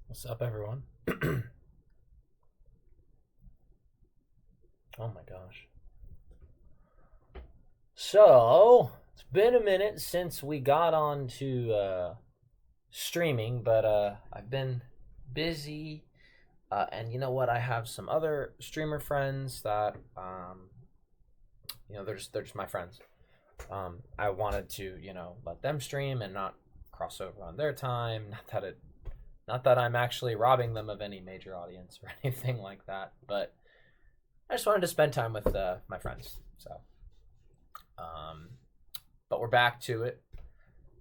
What's up, everyone? Oh my gosh. So, it's been a minute since we got on to streaming, but I've been busy. And you know what? I have some other streamer friends that, they're just my friends. I wanted to, let them stream and not cross over on their time. Not that I'm actually robbing them of any major audience or anything like that, but I just wanted to spend time with my friends. So, but we're back to it.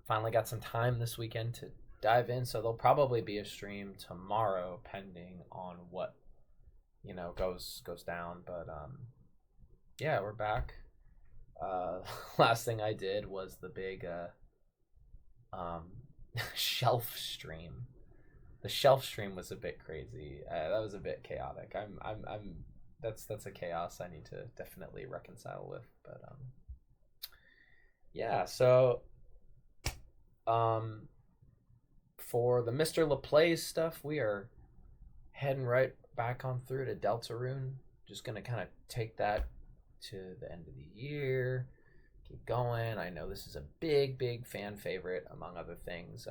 Finally got some time this weekend to dive in, so there'll probably be a stream tomorrow, pending on what goes down. But yeah, we're back. Last thing I did was the big shelf stream. The shelf stream was a bit crazy. That was a bit chaotic. I'm that's a chaos I need to definitely reconcile with. But yeah. So for the Mr. Laplays stuff, we are heading right back on through to Deltarune. Just gonna kind of take that to the end of the year. Keep going. I know this is a big fan favorite, among other things.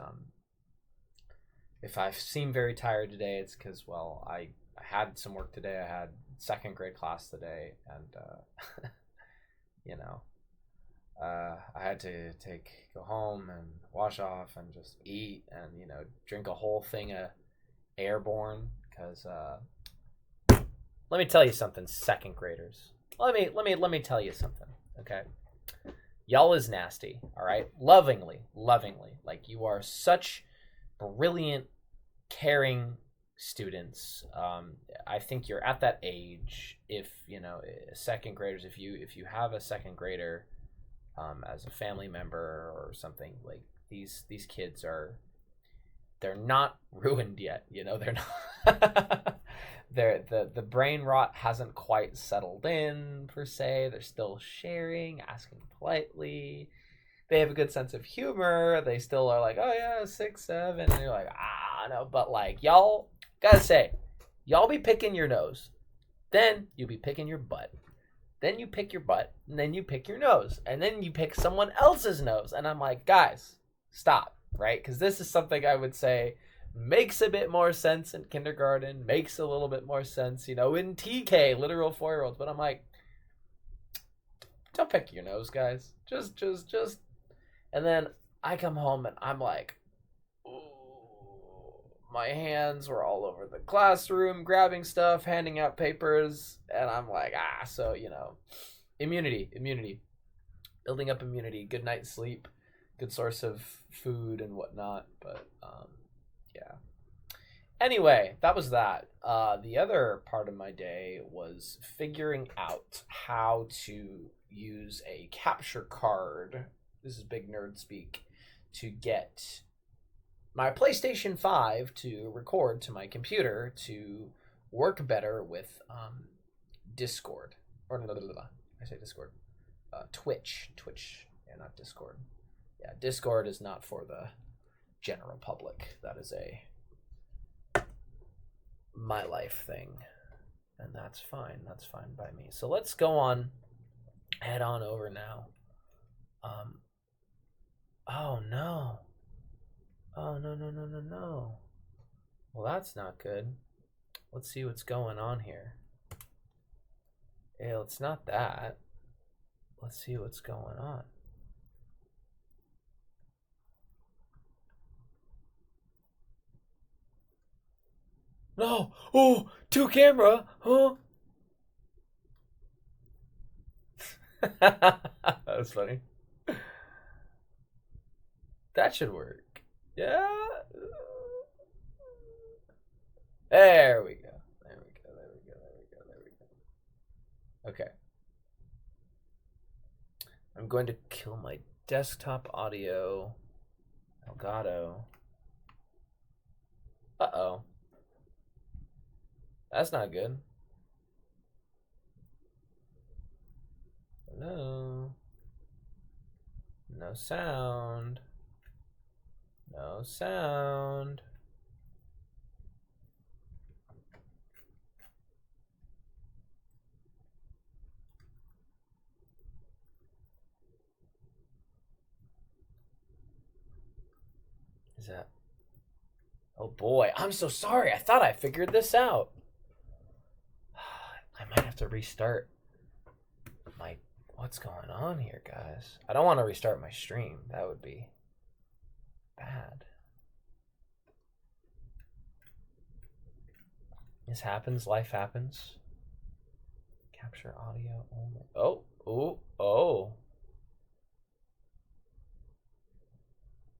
If I seem very tired today, it's because, well, I had some work today. I had second grade class today, and I had to go home and wash off and just eat and drink a whole thing of Airborne because let me tell you something, second graders. Let me tell you something, okay? Y'all is nasty, all right? Lovingly, like you are such brilliant, caring students. I think you're at that age. If second graders, if you have a second grader as a family member or something, like these kids they're not ruined yet. They're not. The brain rot hasn't quite settled in per se. They're still sharing, asking politely. They have a good sense of humor. They still are like, oh yeah, 6, 7, and you're like, no. But like y'all gotta say, y'all be picking your nose, then you be picking your butt, then you pick your butt, and then you pick your nose, and then you pick someone else's nose, and I'm like, guys, stop, right? Because this is something I would say makes a bit more sense in kindergarten, makes a little bit more sense, in TK, literal 4-year-olds. But I'm like, don't pick your nose, guys. Just. And then I come home and I'm like, ooh, my hands were all over the classroom, grabbing stuff, handing out papers, and I'm like, so immunity, building up immunity, good night's sleep, good source of food and whatnot. But yeah. Anyway, that was that. The other part of my day was figuring out how to use a capture card. This is big nerd speak, to get my PlayStation 5 to record to my computer to work better with Discord. Or no, I say Discord. Twitch, yeah, not Discord. Yeah, Discord is not for the general public. That is a my life thing, and that's fine by me. So let's head on over now. Oh no, no. Well, that's not good. Let's see what's going on here. Hey, it's not that. Let's see what's going on. No! Oh! 2 camera! Huh? That was funny. That should work. Yeah. There we go. There we go. There we go. There we go. There we go. Okay. I'm going to kill my desktop audio. Elgato. Uh-oh. That's not good. No. No sound. No sound. Is that... Oh boy, I'm so sorry. I thought I figured this out. I might have to restart my... What's going on here, guys? I don't want to restart my stream. That would be bad. This happens. Life happens. Capture audio only. Oh, oh, oh.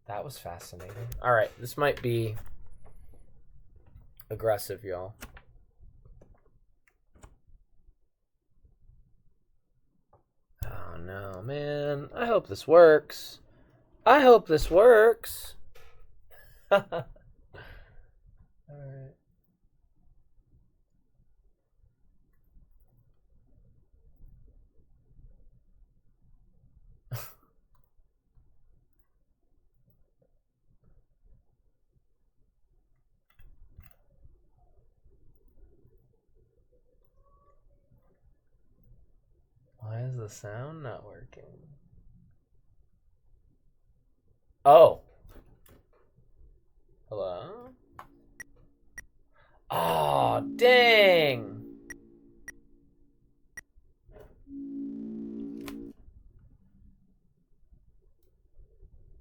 That was fascinating. All right, this might be aggressive, y'all. Oh no, man. I hope this works. I hope this works. All right. Why is the sound not working? Oh. Hello? Oh, dang.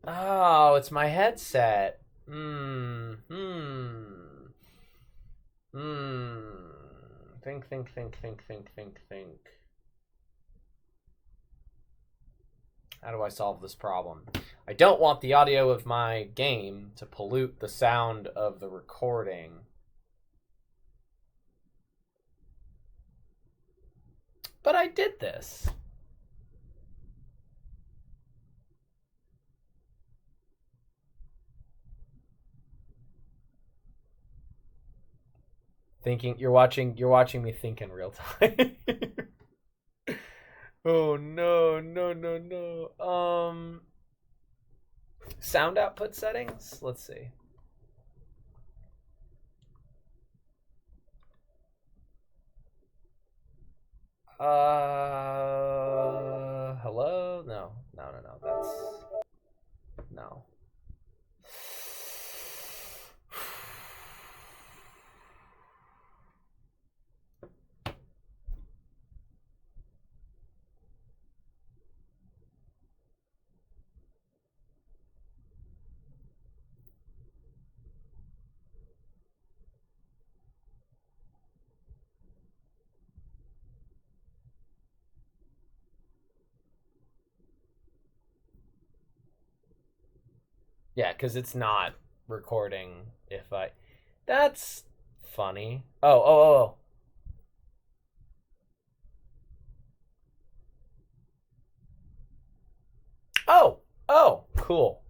Oh, it's my headset. Think. How do I solve this problem? I don't want the audio of my game to pollute the sound of the recording. But I did this. Thinking you're watching me think in real time. Oh no. Sound output settings? Let's see. Hello? No. That's no. Yeah, because it's not recording if I... That's funny. Oh. Oh, cool.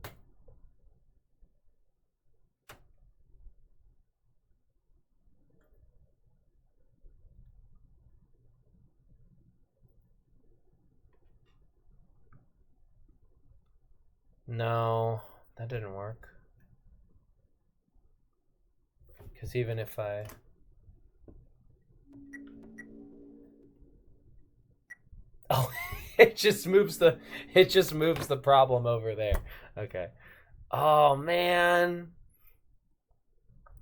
No, that didn't work. Because even if I... Oh, it just moves the problem over there. Okay. Oh man.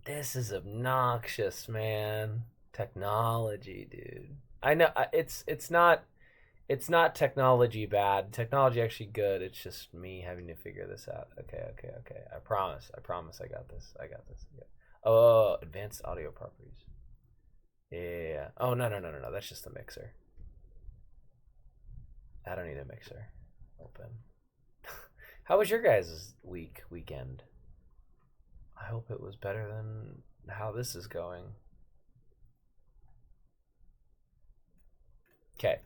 This is obnoxious, man. Technology, dude. I know it's not technology bad. Technology actually good. It's just me having to figure this out. Okay. I promise. I got this. Yeah. Oh, advanced audio properties. Yeah. Oh no. That's just the mixer. I don't need a mixer. Open. How was your guys' weekend? I hope it was better than how this is going. Okay.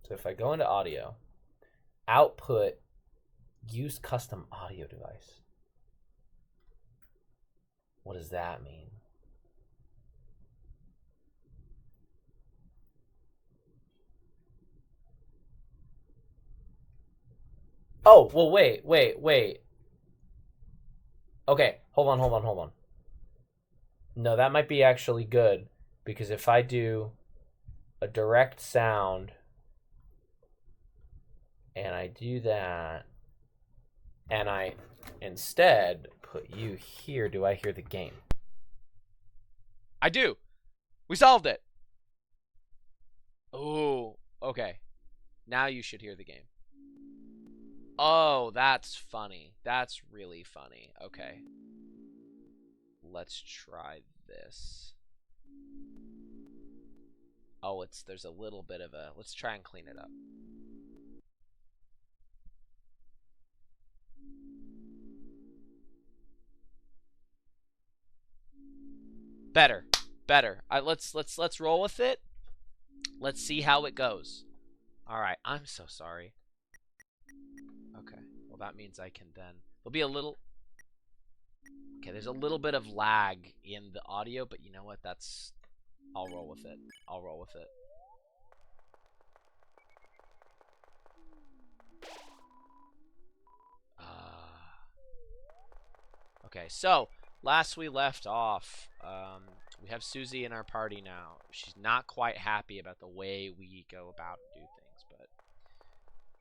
So if I go into audio, output, use custom audio device. What does that mean? Oh, well, wait. Okay, hold on. No, that might be actually good, because if I do a direct sound and I do that and I instead put you here, do I hear the game? I do. We solved it. Oh, okay. Now you should hear the game. Oh, that's funny. That's really funny. Okay. Let's try this. Oh, there's a little bit of a... Let's try and clean it up. Better. Let's roll with it. Let's see how it goes. All right. I'm so sorry. Okay. Well, that means I can then... There'll be a little... Okay, there's a little bit of lag in the audio, but you know what? I'll roll with it. Okay, so last we left off, we have Susie in our party now. She's not quite happy about the way we go about and do things, but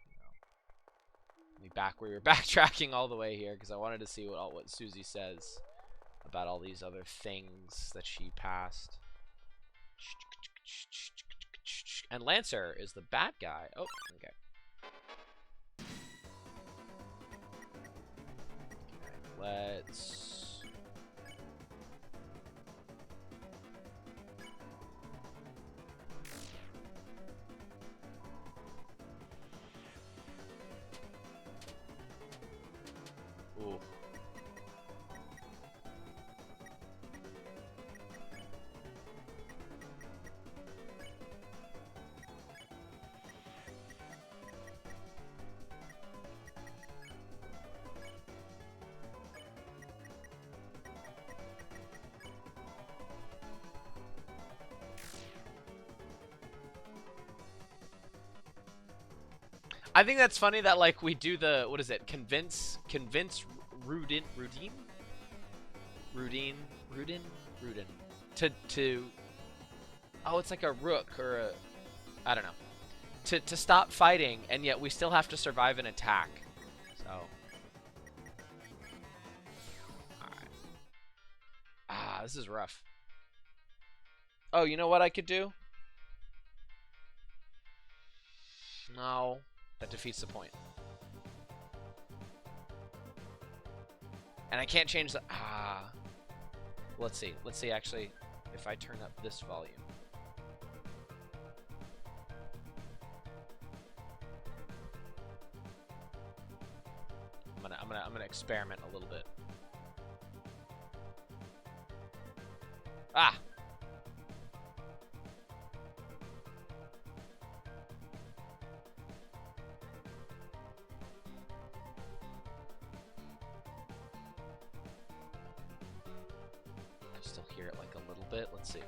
you know, we were backtracking all the way here because I wanted to see what Susie says about all these other things that she passed. And Lancer is the bad guy. Oh, okay. Let's... Ooh. I think that's funny that, like, we do the, what is it, convince Rudin, to, oh, it's like a rook or a, I don't know, to stop fighting, and yet we still have to survive an attack, so. Alright. Ah, this is rough. Oh, you know what I could do? No. That defeats the point. And I can't change the... Ah. Let's see. Let's see, actually, if I turn up this volume. I'm gonna experiment a little bit. Ah! Still hear it like a little bit. Let's see.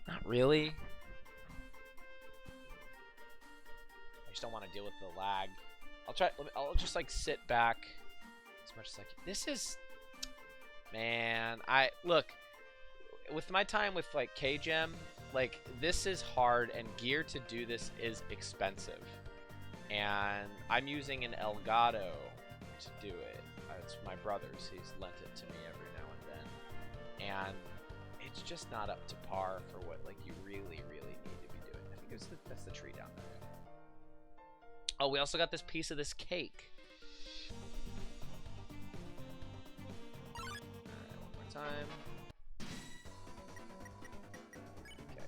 Not really. I just don't want to deal with the lag. I'll just like sit back as much as I can. This is, man. Look, with my time with like KGem, like this is hard, and gear to do this is expensive. and I'm using an Elgato to do it. It's my brother's. He's lent it to me every now and then, and it's just not up to par for what like you really, really need to be doing. I think that's the tree down there. Oh, we also got this piece of this cake. Alright, one more time. Okay.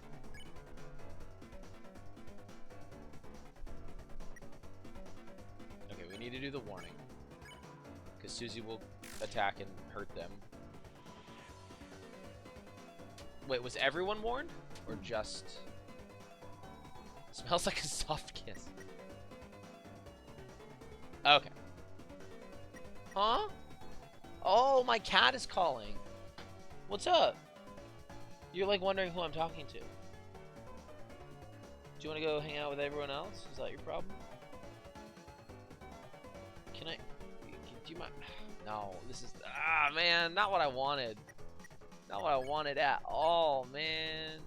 Okay, we need to do the warning. Because Susie will attack and hurt them. Wait, was everyone warned? Or just... Smells like a soft kiss. Okay. Huh? Oh, my cat is calling. What's up? You're like wondering who I'm talking to. Do you want to go hang out with everyone else? Is that your problem? Can I... Do you mind... No, this is... Ah, man, not what I wanted. Not what I wanted at all, man.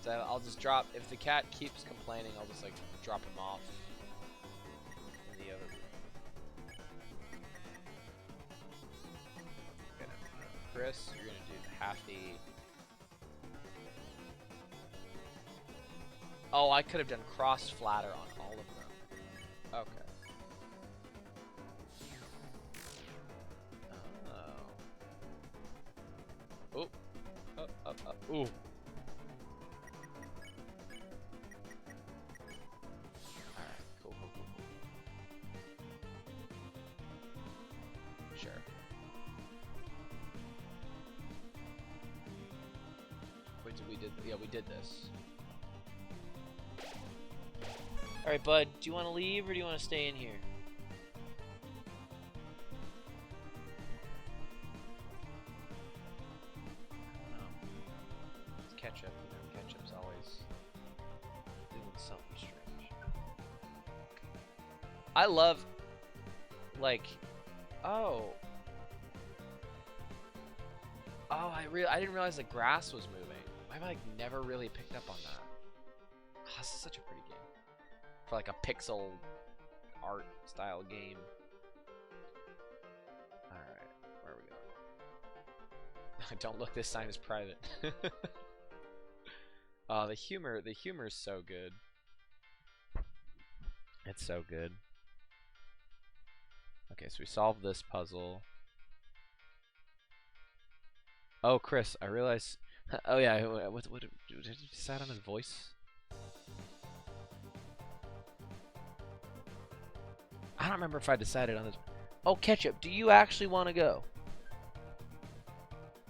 So I'll just drop, if the cat keeps complaining, I'll just like drop him off in the other room. Okay, Chris, you're gonna do the half-the... Oh, I could have done cross flatter on all of them. Okay. Oh. Ooh. Ooh. Sure. Wait, we did this. Alright, bud, do you want to leave or do you want to stay in here? I don't know. It's ketchup, you know, ketchup's always doing something strange. I love, like, oh, I didn't realize the grass was moving. I've like never really picked up on that. Oh, this is such a pretty game for like a pixel art style game. All right, where are we going? Don't look. This sign is private. Oh, the humor is so good. It's so good. Okay, so we solved this puzzle. Oh, Chris, I realized. Oh yeah, what did you decide on his voice? I don't remember if I decided on this. Oh, Ketchup, do you actually want to go?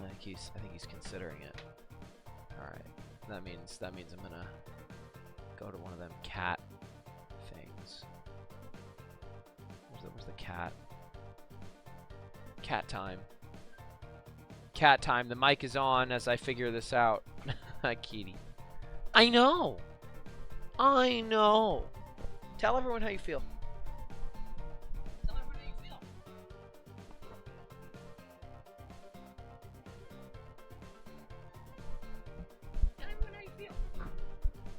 I think he's considering it. All right, that means I'm gonna go to one of them cat things. Where's the cat? Cat time. Cat time. The mic is on as I figure this out. Kitty. I know. I know. Tell everyone how you feel. Tell everyone how you feel. Tell everyone how you feel.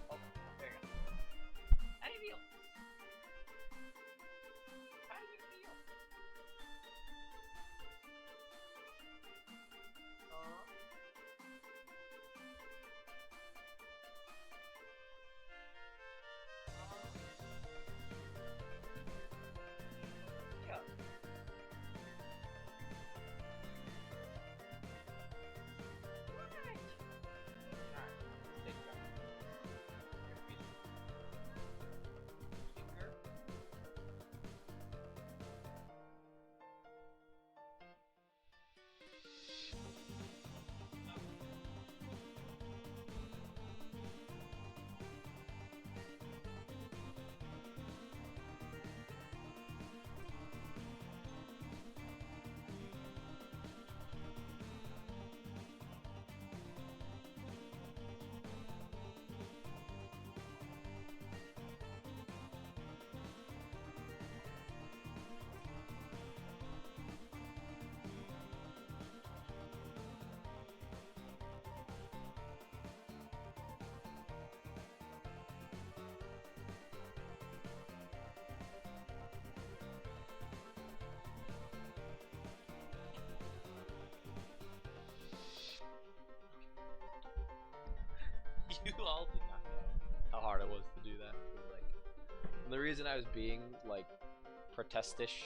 Oh, there you go. How do you feel? How do you feel? You all do not know how hard it was to do that. Like, the reason I was being like protestish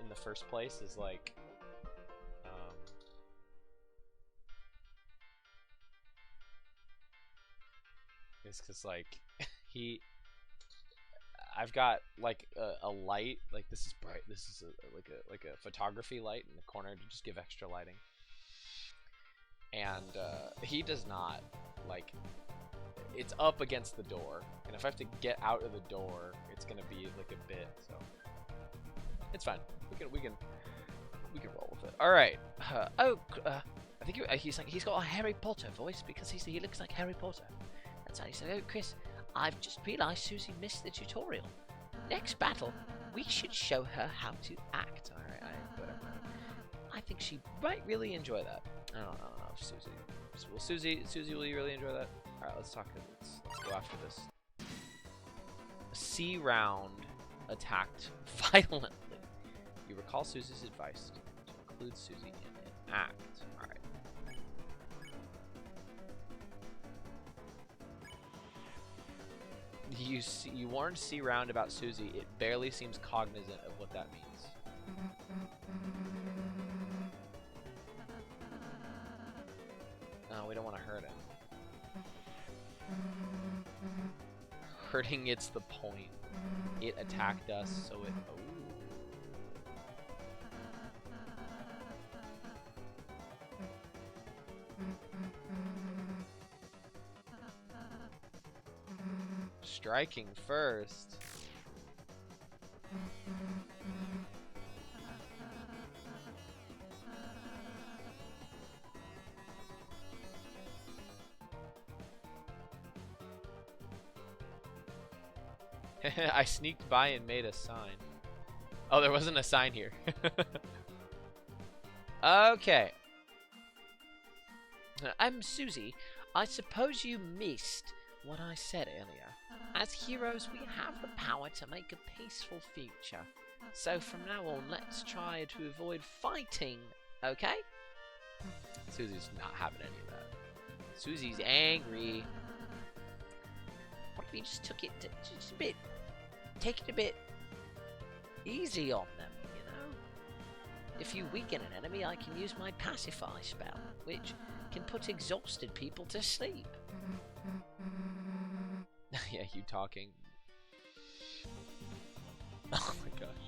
in the first place is like, it's because like I've got like a light, like this is bright. This is like a photography light in the corner to just give extra lighting. And he does not, like, it's up against the door, and if I have to get out of the door, it's gonna be like a bit. So it's fine. We can roll with it. All right. I think he's got a Harry Potter voice because he looks like Harry Potter. That's how he said. Oh, Chris, I've just realised Susie missed the tutorial. Next battle, we should show her how to act. All right, whatever. I think she might really enjoy that. I don't know if Susie. Susie, will you really enjoy that? All right, let's talk. Let's go after this. A C round attacked violently. You recall Susie's advice to include Susie in an act. All right. You warned C round about Susie. It barely seems cognizant of what that means. No, we don't want to hurt him. Hurting it's the point. It attacked us, so it. Oh. Striking first. I sneaked by and made a sign. Oh, there wasn't a sign here. Okay. I'm Susie. I suppose you missed what I said earlier. As heroes, we have the power to make a peaceful future. So from now on, let's try to avoid fighting, okay? Susie's not having any of that. Susie's angry. What if we just took it just a bit, take it a bit easy on them, you know? If you weaken an enemy, I can use my pacify spell, which can put exhausted people to sleep. Yeah, you talking. Oh my gosh.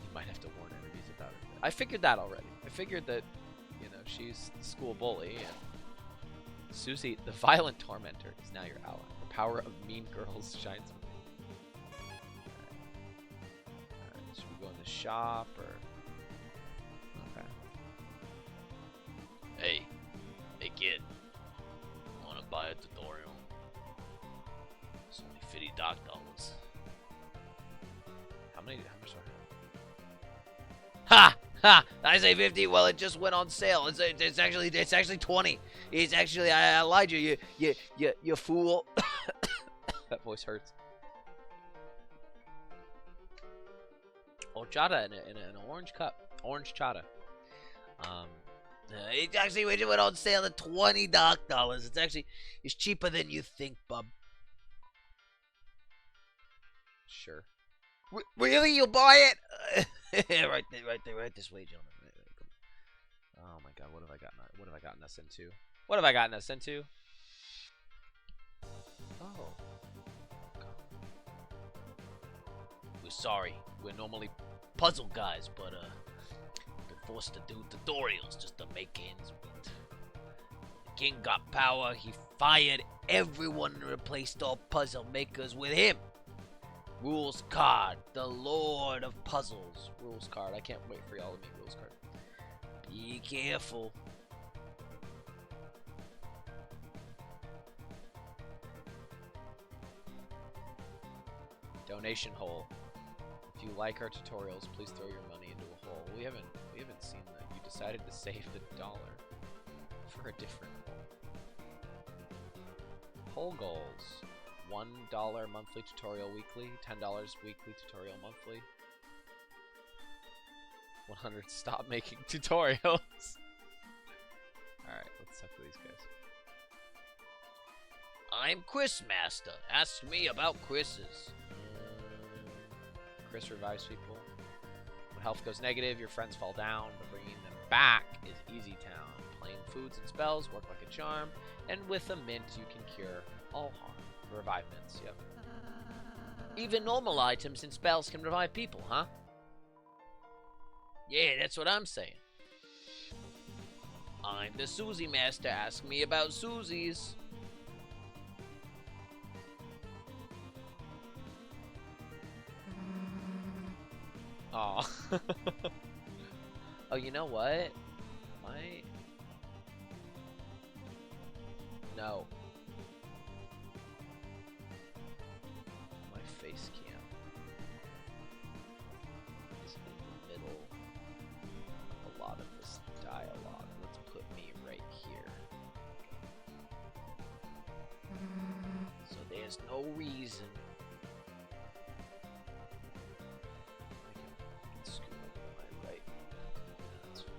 You might have to warn enemies about it. I figured that already. I figured that, you know, she's the school bully, and Susie, the violent tormentor, is now your ally. The power of mean girls shines on me. Alright, should we go in the shop, or... Okay. Hey kid, wanna buy a tutorial? It's only $50. How much do I have? Ha! Ha! I say 50. Well, it just went on sale. It's actually 20. It's actually I lied to you. You fool. That voice hurts. Horchata in an orange cup. Orange chata. It actually went on sale at $20. It's cheaper than you think, bub. Sure. Really? You'll buy it? right this way, gentlemen. Oh my god, what have I gotten us into? What have I gotten us into? Oh. We're sorry. We're normally puzzle guys, but been forced to do tutorials just to make ends meet. The king got power, he fired everyone and replaced all puzzle makers with him. Rules card, the Lord of Puzzles. Rules card. I can't wait for y'all to meet rules card. Be careful. Donation hole. If you like our tutorials, please throw your money into a hole. We haven't seen that. You decided to save $1 for a different hole. Hole goals. $1 monthly tutorial weekly, $10 weekly tutorial monthly. 100 stop making tutorials. Alright, let's talk to these guys. I'm Quizmaster. Ask me about quizzes. Chris revives people. When health goes negative, your friends fall down, but bringing them back is easy town. Plain foods and spells work like a charm, and with a mint you can cure all harm. Revive mints, yep. Even normal items and spells can revive people, huh? Yeah, that's what I'm saying. I'm the Susie Master. Ask me about Susies. Aw. Oh, you know what? No. My face cam is in the middle of a lot of this dialogue. Let's put me right here. So there's no reason. I can scoot over my right. That's fine.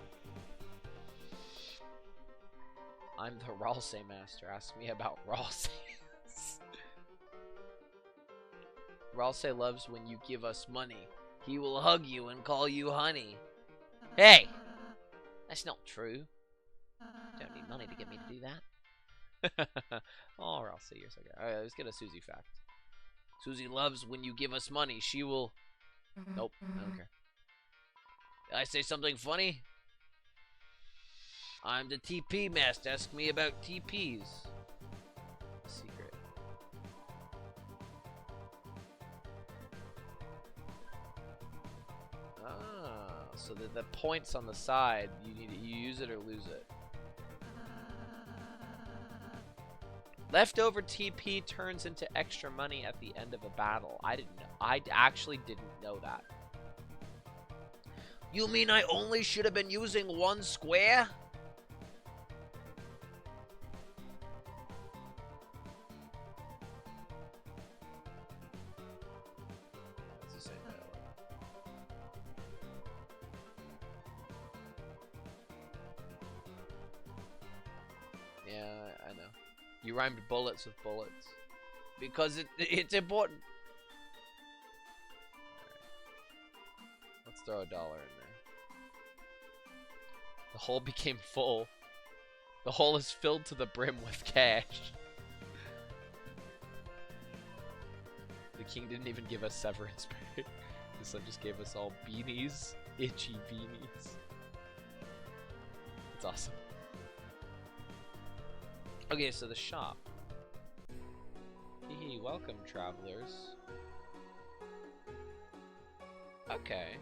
I'm the Ralse Master. Ask me about Ralse. Ralse loves when you give us money. He will hug you and call you honey. Hey! That's not true. You don't need money to get me to do that. Oh, Ralse, you're so good. Alright, let's get a Susie fact. Susie loves when you give us money. She will... Nope, I don't care. Did I say something funny? I'm the TP Master. Ask me about TPs. Secret. Ah, so the points on the side, you use it or lose it. Leftover TP turns into extra money at the end of a battle. I didn't know. I actually didn't know that. You mean I only should have been using one square? Yeah, I know. You rhymed bullets with bullets. Because it's important. Right. Let's throw $1 in there. The hole became full. The hole is filled to the brim with cash. The king didn't even give us severance pay. The son just gave us all beanies. Itchy beanies. It's awesome. Okay, so the shop. Hee, welcome, travelers. Okay.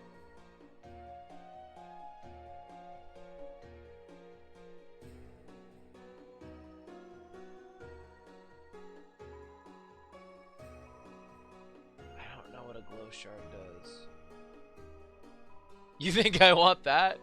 I don't know what a glow shard does. You think I want that?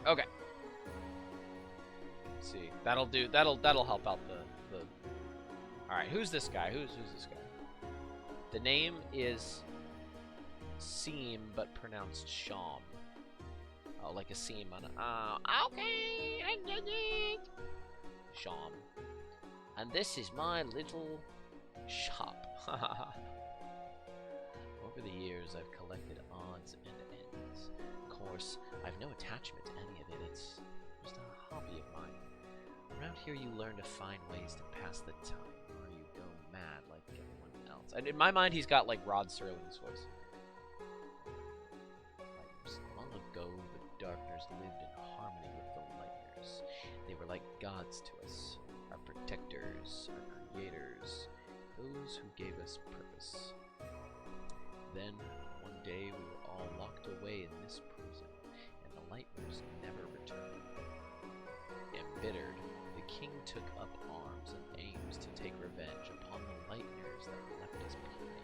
Okay. Let's see. That'll help out the Alright, who's this guy? Who's this guy? The name is Seam, but pronounced Sham. Oh, like a seam on a okay, I get it. Sham. And this is my little shop. Over the years I've collected odds and ends. Of course, I've no attachment to any of it. It's just a hobby of mine. Around here you learn to find ways to pass the time, or you go mad like everyone else. And in my mind, he's got like Rod Serling's voice. Lightners. Long ago, the Darkners lived in harmony with the Lightners. They were like gods to us, our protectors, our creators, those who gave us purpose. Then, one day, we were all locked away in this prison, and the Lightners never returned. Embittered, the king took up arms and aims to take revenge upon the Lightners that left us behind.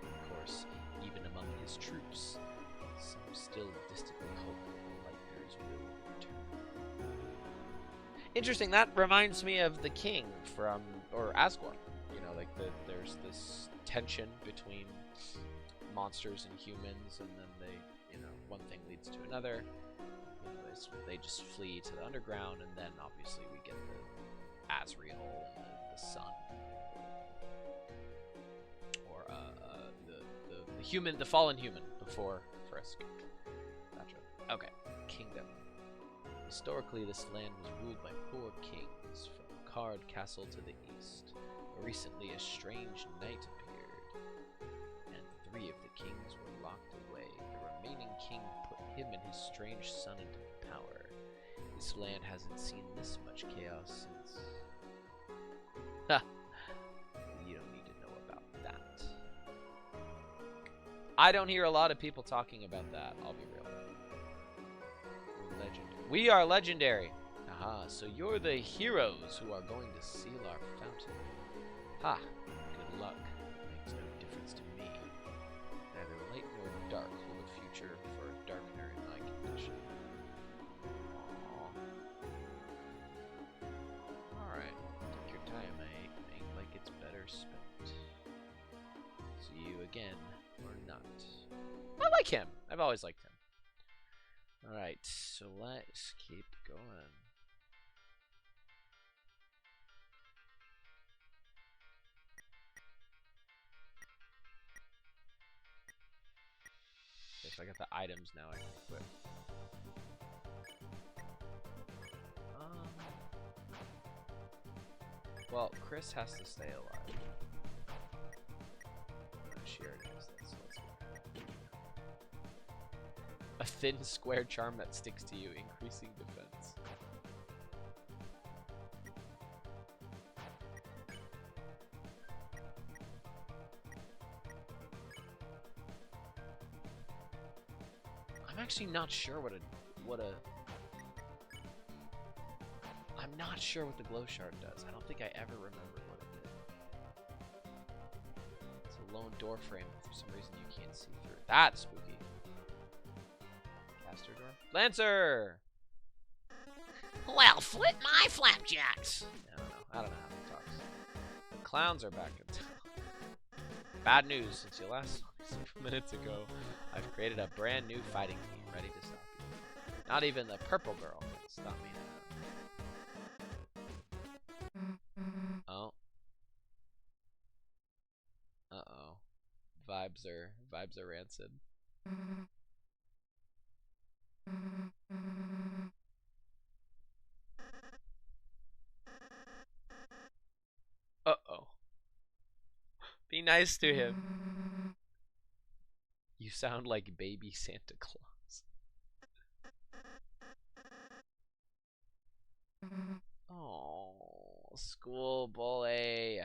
Of course, even among his troops, some still distantly hope that the Lightners will return. Interesting, that reminds me of the king from, or Asgore. You know, like there's this tension between monsters and humans, and then they, you know, one thing leads to another. You know, they just flee to the underground, and then obviously we get the Asriel and the sun, or the human, the fallen human before Frisk. Gotcha. Okay, kingdom. Historically, this land was ruled by 4 kings, from Card Castle to the east. But recently, a strange knight appeared, and 3 of the kings were locked away. The remaining king put him and his strange son into power. This land hasn't seen this much chaos since... Ha! You don't need to know about that. I don't hear a lot of people talking about that, I'll be real. We're legendary. We are legendary! Aha, so you're the heroes who are going to seal our fountain. Ha! Good luck. It makes no difference to me. Neither light nor dark hold a future for a darkener in my condition. Aww. Alright, take your time, mate. Make like it's better spent. See you again, or not. I like him. I've always liked him. Alright, so let's keep going. Okay, so I got the items now I can equip. Well, Chris has to stay alive. She already has that, so let's go. A thin square charm that sticks to you, increasing defense. I'm actually not sure I'm not sure what the glow shard does. I don't think I ever remembered what it did. It's a lone door frame, but for some reason you can't see through it. That's spooky. Caster door? Lancer! Well, flip my flapjacks! I don't know how he talks. The clowns are back in town. Bad news, since you last saw me several minutes ago, I've created a brand new fighting team ready to stop you. Not even the purple girl can stop me now. Oh. Uh-oh. Vibes are rancid. Uh-oh. Be nice to him. You sound like baby Santa Claus. Oh, school bully.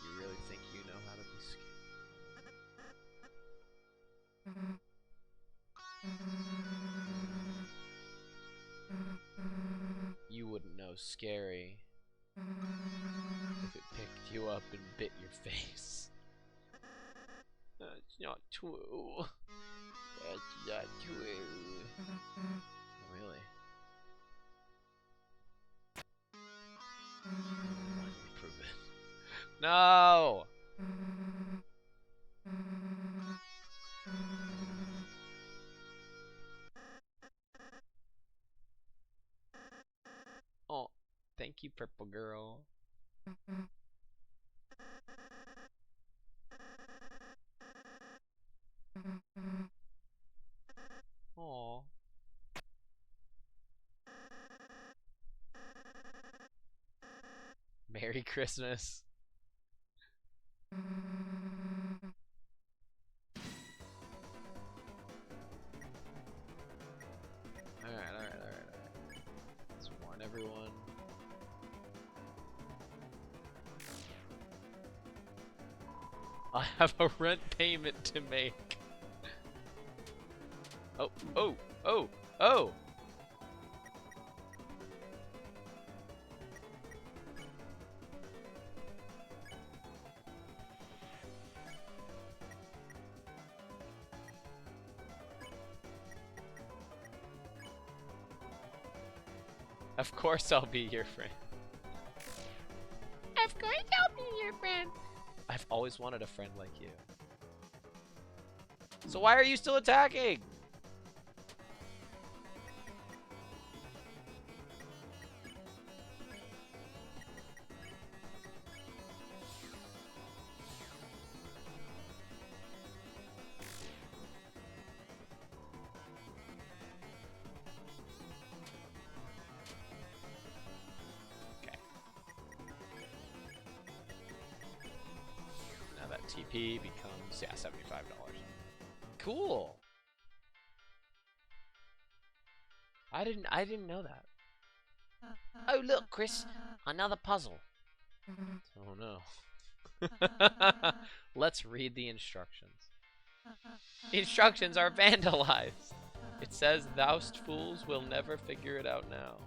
You really think you know how to be scared? You wouldn't know scary if it picked you up and bit your face. That's not true. That's not true. Really? Prove it. No! Oh, thank you, purple girl. Aw. Merry Christmas. I have a rent payment to make. Oh, oh, oh, oh! Of course I'll be your friend. Of course I'll be your friend. I've always wanted a friend like you. So why are you still attacking? TP becomes, yeah, $75. Cool. I didn't know that. Oh look, Chris, another puzzle. Oh no. Let's read the instructions. The instructions are vandalized. It says, "Thou'st fools will never figure it out now."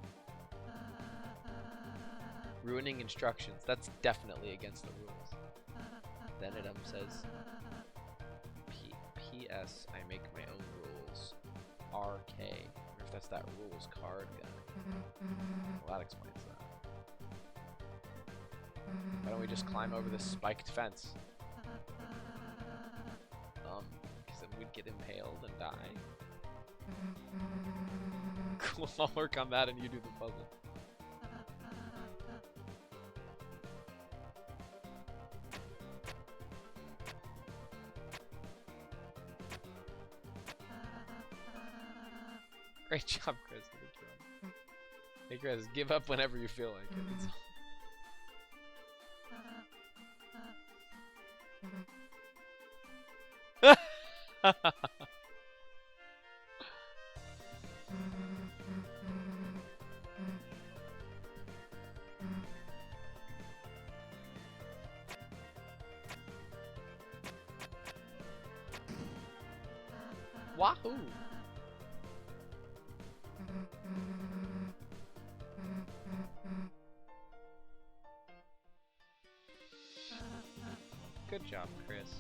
Ruining instructions. That's definitely against the rules. Then it says, P.S. I make my own rules. RK. I wonder if that's that rules card guy. Well, that explains that. Why don't we just climb over this spiked fence? Because then we'd get impaled and die. Cool, I'll work on that and you do the puzzle. Great job, Chris. Hey, Chris, give up whenever you feel like it. Wahoo! Good job, Chris.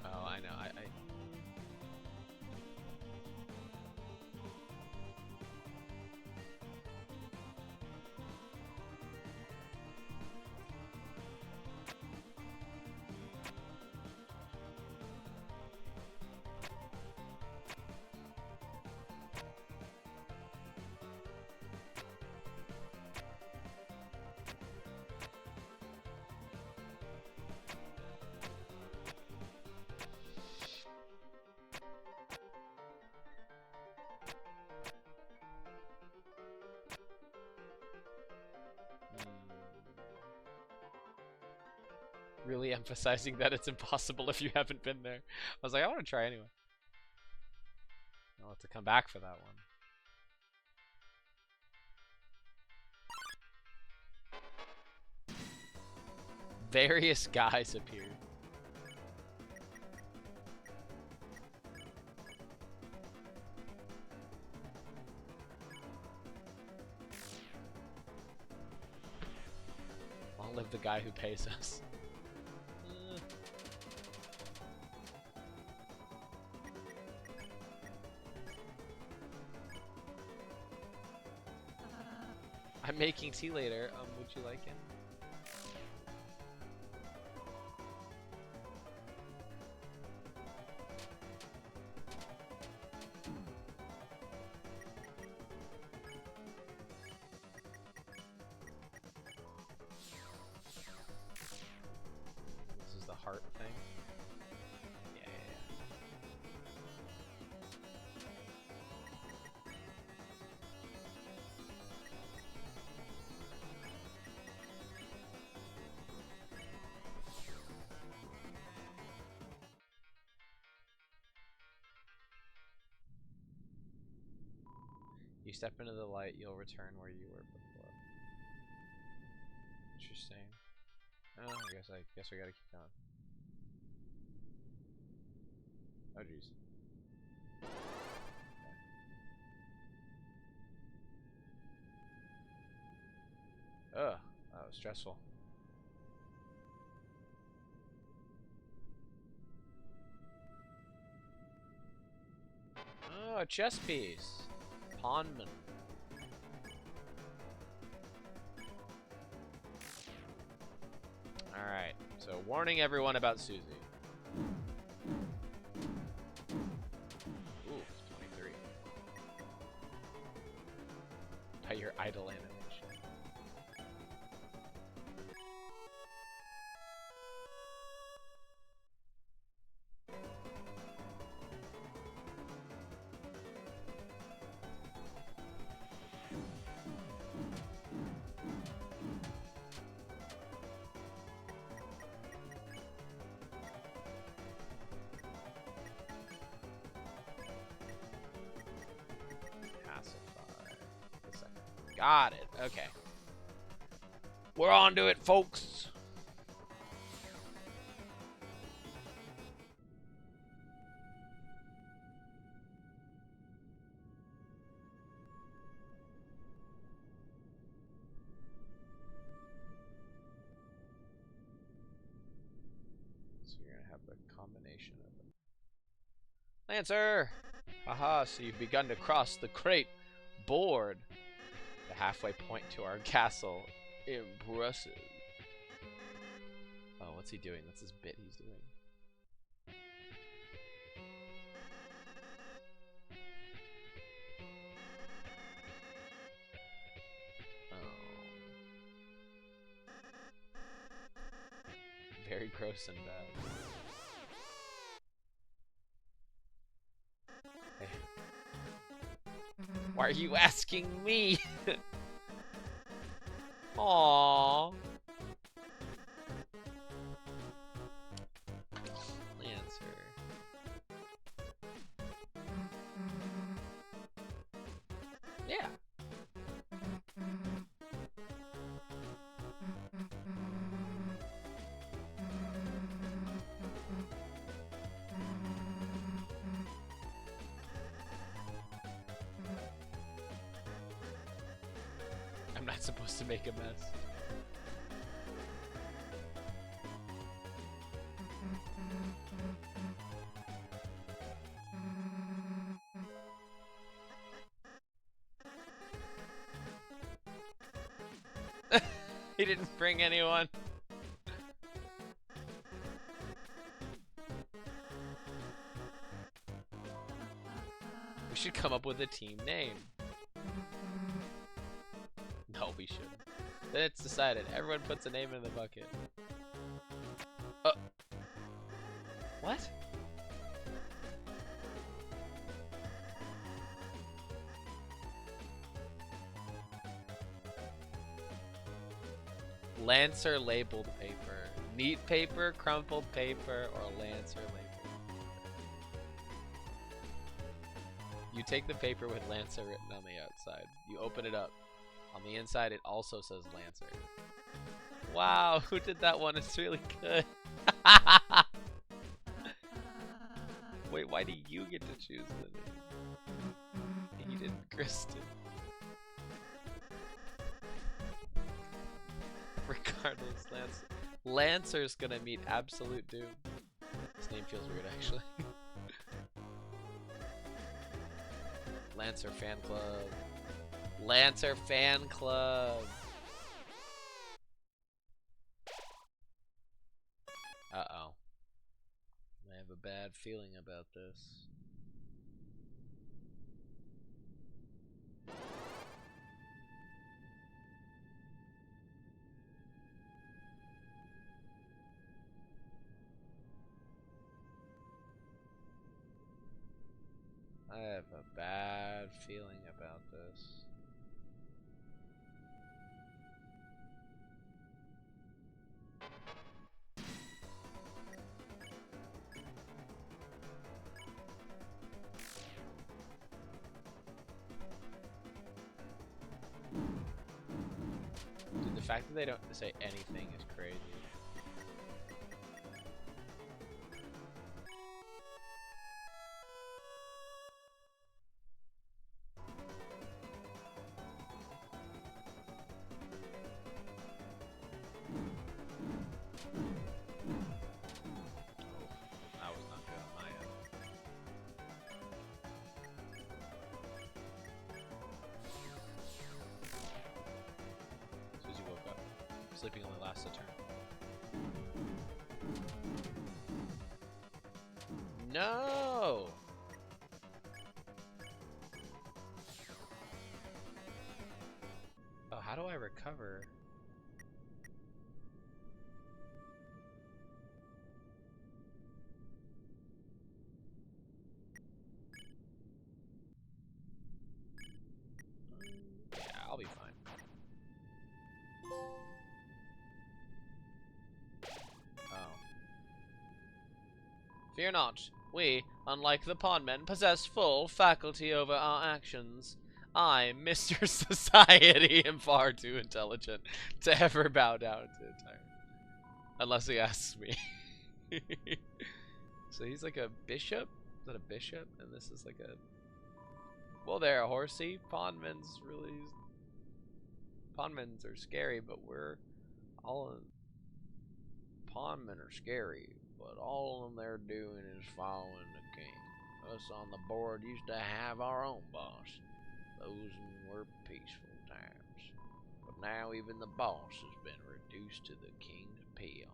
Oh, I know. Really emphasizing that it's impossible if you haven't been there. I was like, I want to try anyway. I'll have to come back for that one. Various guys appeared. Long live the guy who pays us. I'm making tea later. Would you like it? This is the heart thing. Yeah. You step into the light, you'll return where you were before. Interesting. Oh, I guess we gotta keep going. Oh jeez. Ugh, that was stressful. Oh, a chess piece. Pawnman. Alright, so warning everyone about Susie. Ooh, 23. By your idle animation. Got it. Okay. We're on to it, folks. So you're going to have the combination of them. Lancer! Haha, so you've begun to cross the crate board. The halfway point to our castle. Impressive. Oh, what's he doing? That's his bit he's doing. Oh. Very gross and bad. Why are you asking me? Aww. Lancer. Yeah. I'm not supposed to make a mess. He didn't bring anyone. We should come up with a team name. No, we shouldn't. Then it's decided. Everyone puts a name in the bucket. What? Lancer labeled paper. Neat paper, crumpled paper, or Lancer labeled paper. You take the paper with Lancer written on the outside. You open it up. On the inside, it also says Lancer. Wow, who did that one? It's really good. Wait, why do you get to choose the name? He didn't, Kristen. Regardless, Lancer's gonna meet absolute doom. This name feels weird, actually. Lancer Fan Club. Lancer Fan Club. Uh-oh. I have a bad feeling about this. I have a bad feeling about this. fact that they don't say anything is crazy. That was not good on my end. Susie woke up. Sleeping only lasts a turn. No! Oh, how do I recover? Yeah, I'll be fine. Oh. Fear not. We, unlike the pondmen, possess full faculty over our actions. I, Mr. Society, am far too intelligent to ever bow down to a tyrant. Unless he asks me. So he's like a bishop? Is that a bishop? And this is like a... Well, they're a horsey. Pondmen's really... Pondmen's are scary, but we're all in... Pondmen are scary, but all of them they're doing is following the king. Us on the board used to have our own boss. Those were peaceful times. But now even the boss has been reduced to the king's peon.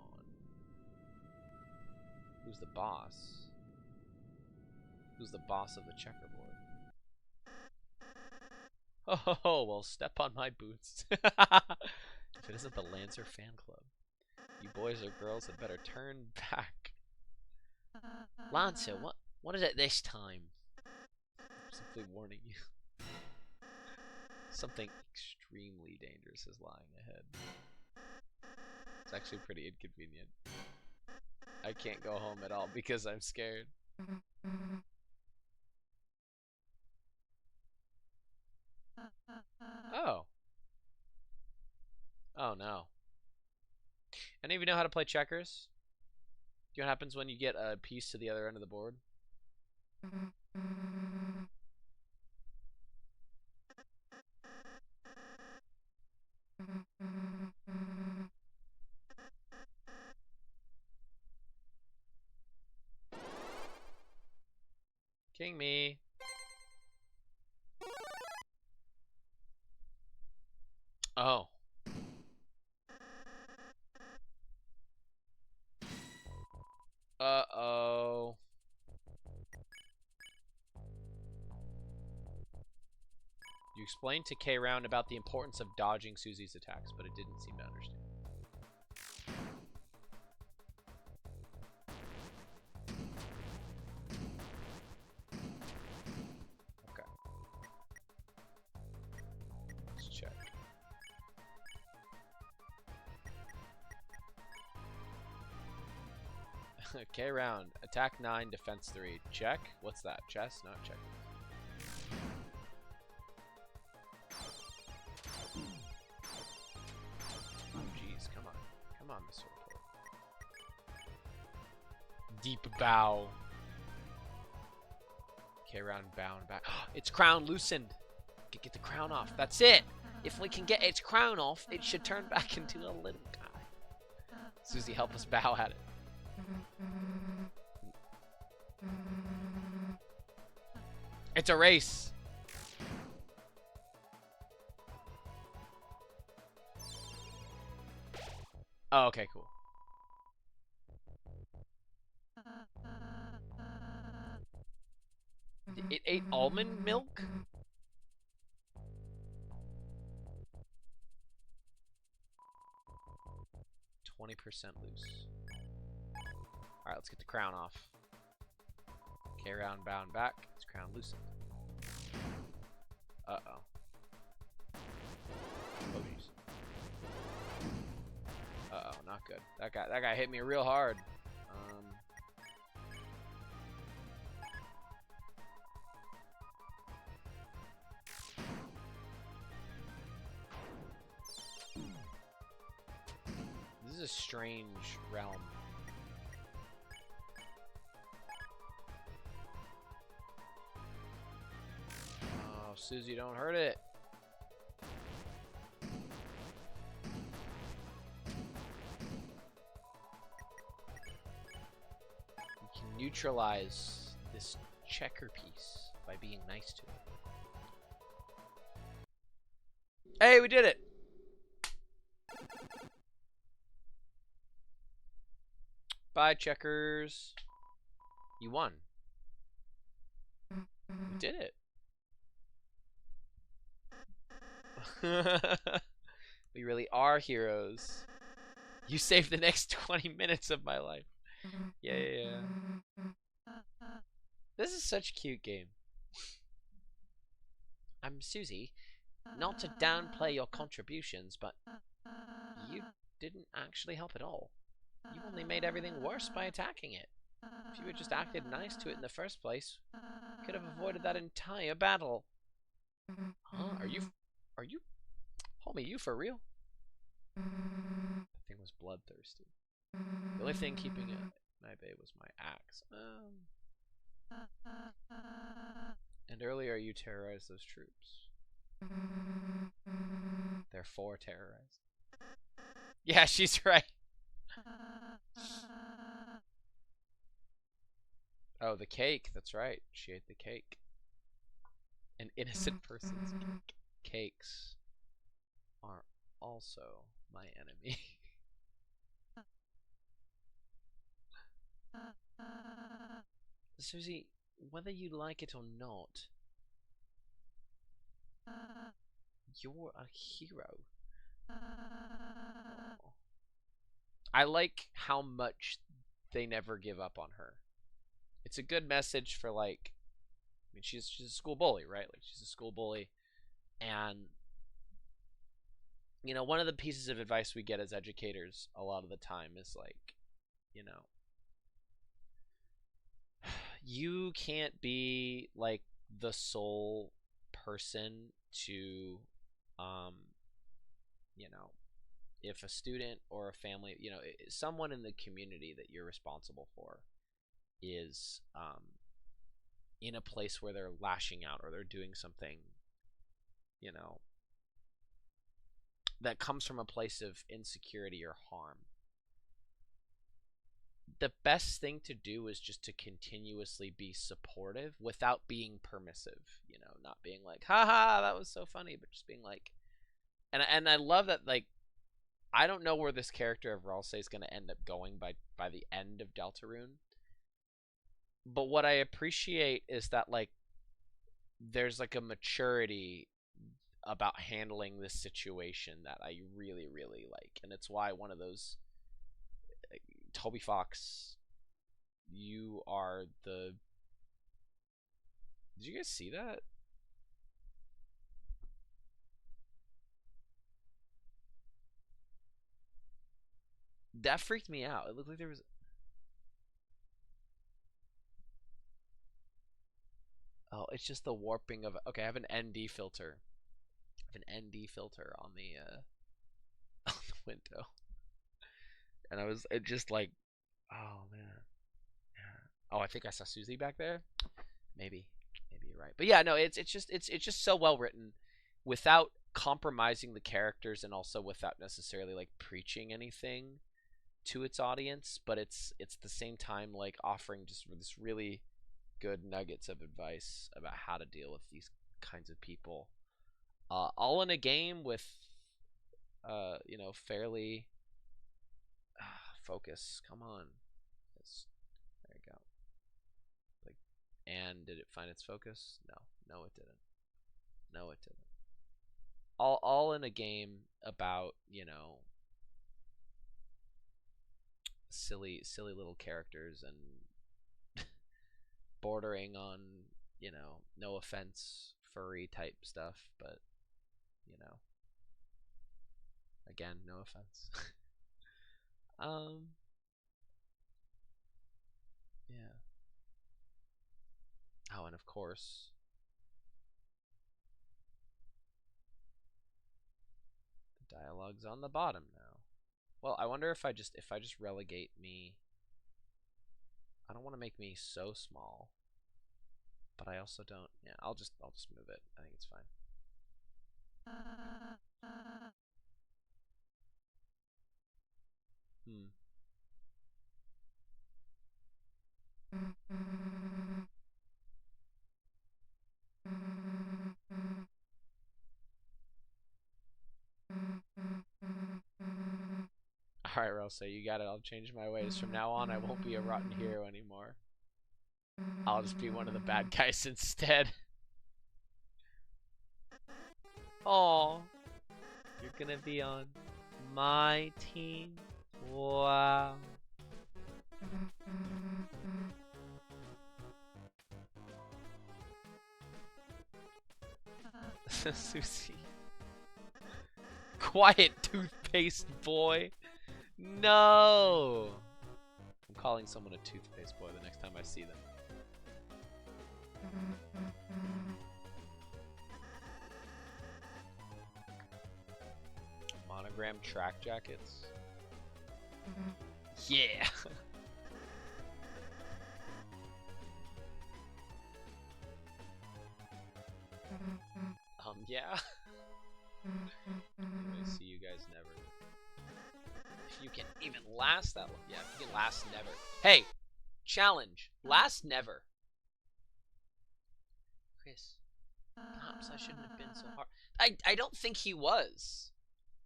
Who's the boss? Who's the boss of the checkerboard? Oh, well, step on my boots. If it isn't the Lancer fan club, you boys or girls had better turn back. Lancer, what is it this time? I'm simply warning you. Something extremely dangerous is lying ahead. It's actually pretty inconvenient. I can't go home at all because I'm scared. Oh. Oh no. Any of you know how to play checkers? Do you know what happens when you get a piece to the other end of the board? King me. Oh. Uh-oh. You explained to K Round about the importance of dodging Susie's attacks, but it didn't seem to understand. Okay. Let's check. K Round, attack 9, defense 3. Check? What's that? Chess? Not check. Come on, Mr. Report. Deep bow. Okay, round bound back. Its crown loosened. Get the crown off. That's it. If we can get its crown off, it should turn back into a little guy. Susie, help us bow at it. It's a race. Oh, okay, cool. It ate almond milk? %20 loose. Alright, let's get the crown off. Okay, round bound back. It's crown loosened. Uh-oh. Oh, jeez. Uh-oh, not good. That guy hit me real hard. a strange realm. Oh, Susie, don't hurt it. You can neutralize this checker piece by being nice to it. Hey, we did it! Bye, checkers. You won. We did it. We really are heroes. You saved the next 20 minutes of my life. Yeah. This is such a cute game. I'm Susie. Not to downplay your contributions, but you didn't actually help at all. You only made everything worse by attacking it. If you had just acted nice to it in the first place, you could have avoided that entire battle. Huh? Are you, homie, you for real? That thing was bloodthirsty. The only thing keeping it at bay was my axe. And earlier you terrorized those troops. Therefore terrorized. Yeah, she's right. Oh, the cake. That's right. She ate the cake. An innocent person's cake. Cakes are also my enemy. Susie, whether you like it or not, you're a hero. Oh. I like how much they never give up on her. It's a good message for, like, I mean, she's a school bully, right? Like, she's a school bully, and you know, one of the pieces of advice we get as educators a lot of the time is like, you know, you can't be like the sole person to, you know, if a student or a family, you know, someone in the community that you're responsible for is in a place where they're lashing out or they're doing something, you know, that comes from a place of insecurity or harm, the best thing to do is just to continuously be supportive without being permissive, you know, not being like, haha, that was so funny, but just being like, and I love that, like, I don't know where this character of Ralsei is going to end up going by the end of Deltarune, but what I appreciate is that, like, there's like a maturity about handling this situation that I really, really like, and it's why one of those, Toby Fox, you are the... Did you guys see that? That freaked me out. It looked like there was... Oh, it's just the warping of... Okay, I have an ND filter. I have an ND filter on the on the window. And I was... It just like... Oh, man. Yeah. Oh, I think I saw Susie back there. Maybe you're right. But yeah, no, it's just so well written without compromising the characters and also without necessarily like preaching anything to its audience, but it's at the same time like offering just this really good nuggets of advice about how to deal with these kinds of people, all in a game with you know, fairly focus. Come on, there you go. Like, and did it find its focus? No, it didn't. No, it didn't. All in a game about, you know, silly little characters and bordering on, you know, no offense, furry type stuff, but, you know, again, no offense. Yeah. Oh, and of course, the dialogue's on the bottom now. Well, I wonder if I just relegate me. I don't want to make me so small, but I also don't. Yeah, I'll just move it. I think it's fine. Alright, Rosa, you got it. I'll change my ways. From now on, I won't be a rotten hero anymore. I'll just be one of the bad guys instead. Oh, you're gonna be on my team? Wow. Susie. Quiet, toothpaste boy. No. I'm calling someone a toothpaste boy the next time I see them. Monogram track jackets. Yeah. Yeah. I see you guys never. If you can even last that long. Yeah, if you can last never. Hey, challenge. Last never. Chris, perhaps I shouldn't have been so hard. I don't think he was.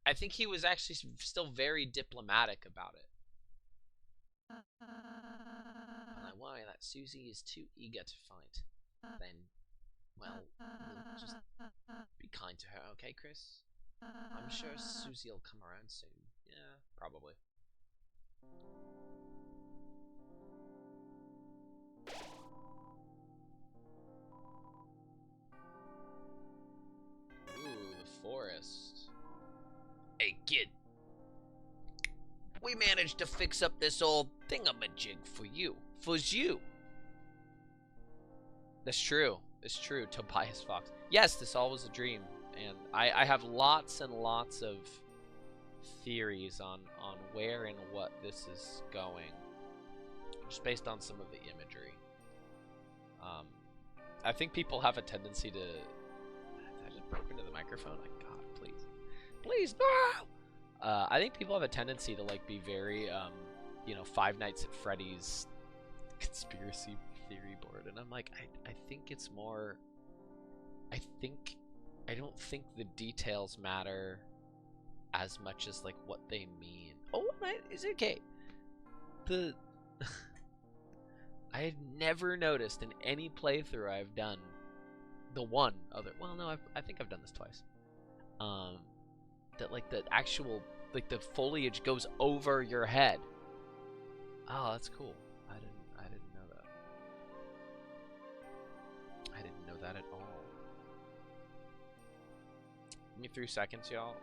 I think he was actually still very diplomatic about it. And I worry that Susie is too eager to fight. Then, well, we'll just be kind to her, okay, Chris? I'm sure Susie will come around soon. Yeah, probably. Ooh, the forest. Hey, kid. We managed to fix up this old thingamajig for you. For you. That's true. It's true, Tobias Fox. Yes, this all was a dream. And I have lots and lots of theories on where and what this is going. Just based on some of the imagery. I think people have a tendency to... Did I just burp into the microphone? Like, God, please. Please, no! I think people have a tendency to, like, be very, you know, Five Nights at Freddy's conspiracy theory board. And I'm like, I think it's more... I don't think the details matter as much as, like, what they mean. Oh, is it okay? I had never noticed in any playthrough I've done, the one other, well, no, I think I've done this twice, that, like, the actual, like, the foliage goes over your head. Oh, that's cool. I didn't know that. I didn't know that at all. Give me 3 seconds, y'all.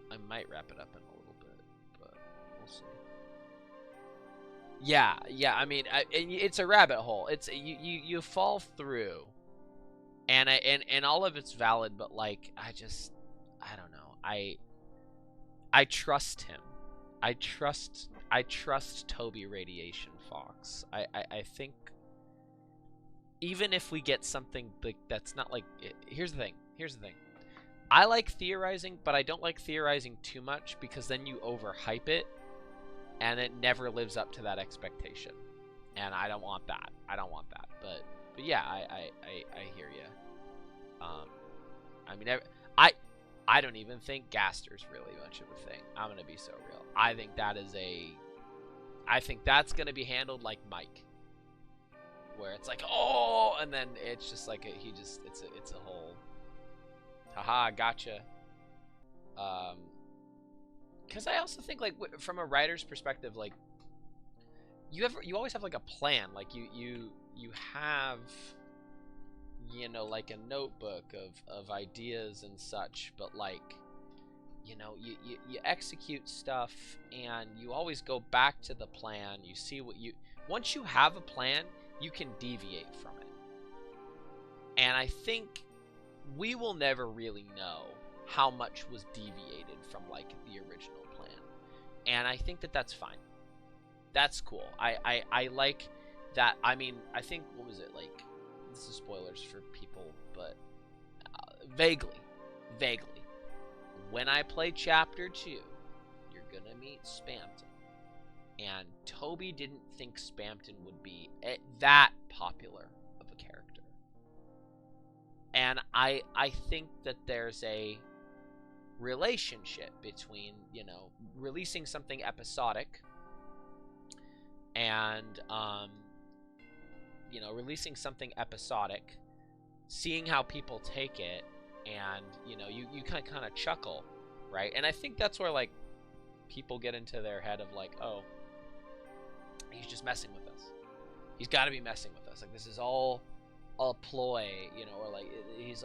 I might wrap it up in a little bit, but we'll see. Yeah, I mean, it's a rabbit hole. It's you fall through, and all of it's valid, but, like, I don't know. I trust him. I trust Toby Radiation Fox. I think even if we get something like that's not like here's the thing. I like theorizing, but I don't like theorizing too much because then you overhype it and it never lives up to that expectation. And I don't want that. But yeah, I hear you. I mean, I don't even think Gaster's really much of a thing. I'm gonna be so real. I think that's gonna be handled like Mike, where it's like, oh, and then it's just like it's a whole, haha, gotcha. Because I also think, like, from a writer's perspective, like, you always have, like, a plan. Like, you have, you know, like, a notebook of ideas and such, but, like, you know, you execute stuff and you always go back to the plan. You see once you have a plan, you can deviate from it. And I think we will never really know how much was deviated from like the original plan. And I think that that's fine. That's cool. I like that. I mean, I think, what was it, like, this is spoilers for people, but vaguely, when I play Chapter 2, you're gonna meet Spamton. And Toby didn't think Spamton would be that popular of a character. And I think that there's a relationship between, you know, releasing something episodic and, you know, releasing something episodic, seeing how people take it, and, you know, you kind of chuckle, right? And I think that's where, like, people get into their head of, like, oh, he's just messing with us. He's got to be messing with us. Like, this is all a ploy, you know, or, like, it's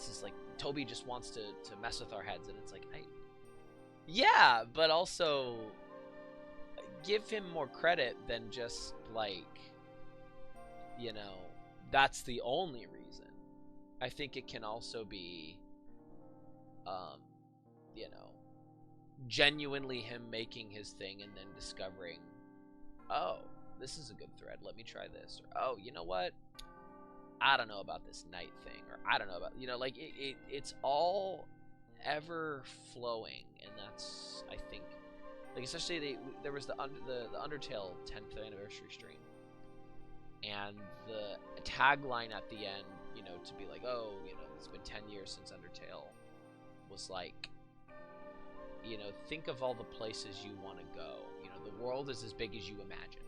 just, like, Toby just wants to mess with our heads, and it's like, yeah, but also give him more credit than just, like, you know, that's the only reason. I think it can also be, you know, genuinely him making his thing and then discovering, oh, this is a good thread, let me try this. Or, oh, you know what? I don't know about this night thing. Or I don't know about, you know, like, it's all ever flowing. And that's, I think, like, especially there was the Undertale 10th anniversary stream. And the tagline at the end, you know, to be like, oh, you know, it's been 10 years since Undertale, was like, you know, think of all the places you want to go. You know, the world is as big as you imagine.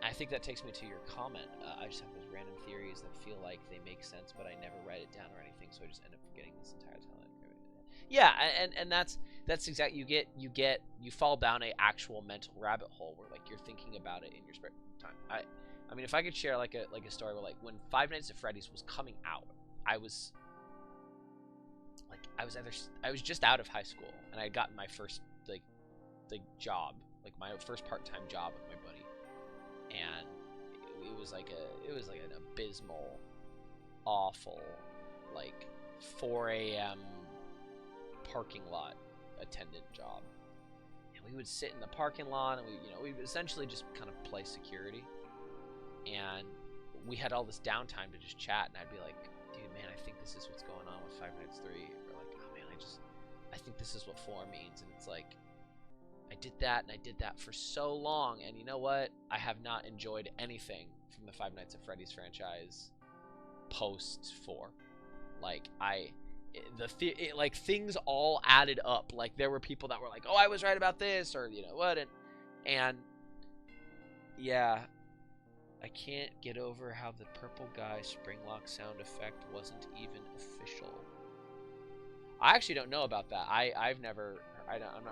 I think that takes me to your comment. I just have those random theories that feel like they make sense, but I never write it down or anything, so I just end up forgetting this entire time. Yeah, and that's exactly, you fall down a actual mental rabbit hole where, like, you're thinking about it in your spare time. I mean, if I could share like a story where, like, when Five Nights at Freddy's was coming out, I was just out of high school, and I had gotten my first like job, like my first part-time job with my buddy, and it was like an abysmal, awful, like 4 a.m. parking lot attendant job. And we would sit in the parking lot, and we would essentially just kind of play security. And we had all this downtime to just chat, and I'd be like, dude, man, I think this is what's going on with Five Nights 3. Or like, oh man, I think this is what 4 means. And it's like, I did that, and I did that for so long, and you know what? I have not enjoyed anything from the Five Nights at Freddy's franchise post 4. Like, like, things all added up. Like, there were people that were like, oh, I was right about this, or you know what, and yeah, I can't get over how the purple guy Springlock sound effect wasn't even official. I actually don't know about that. I'm not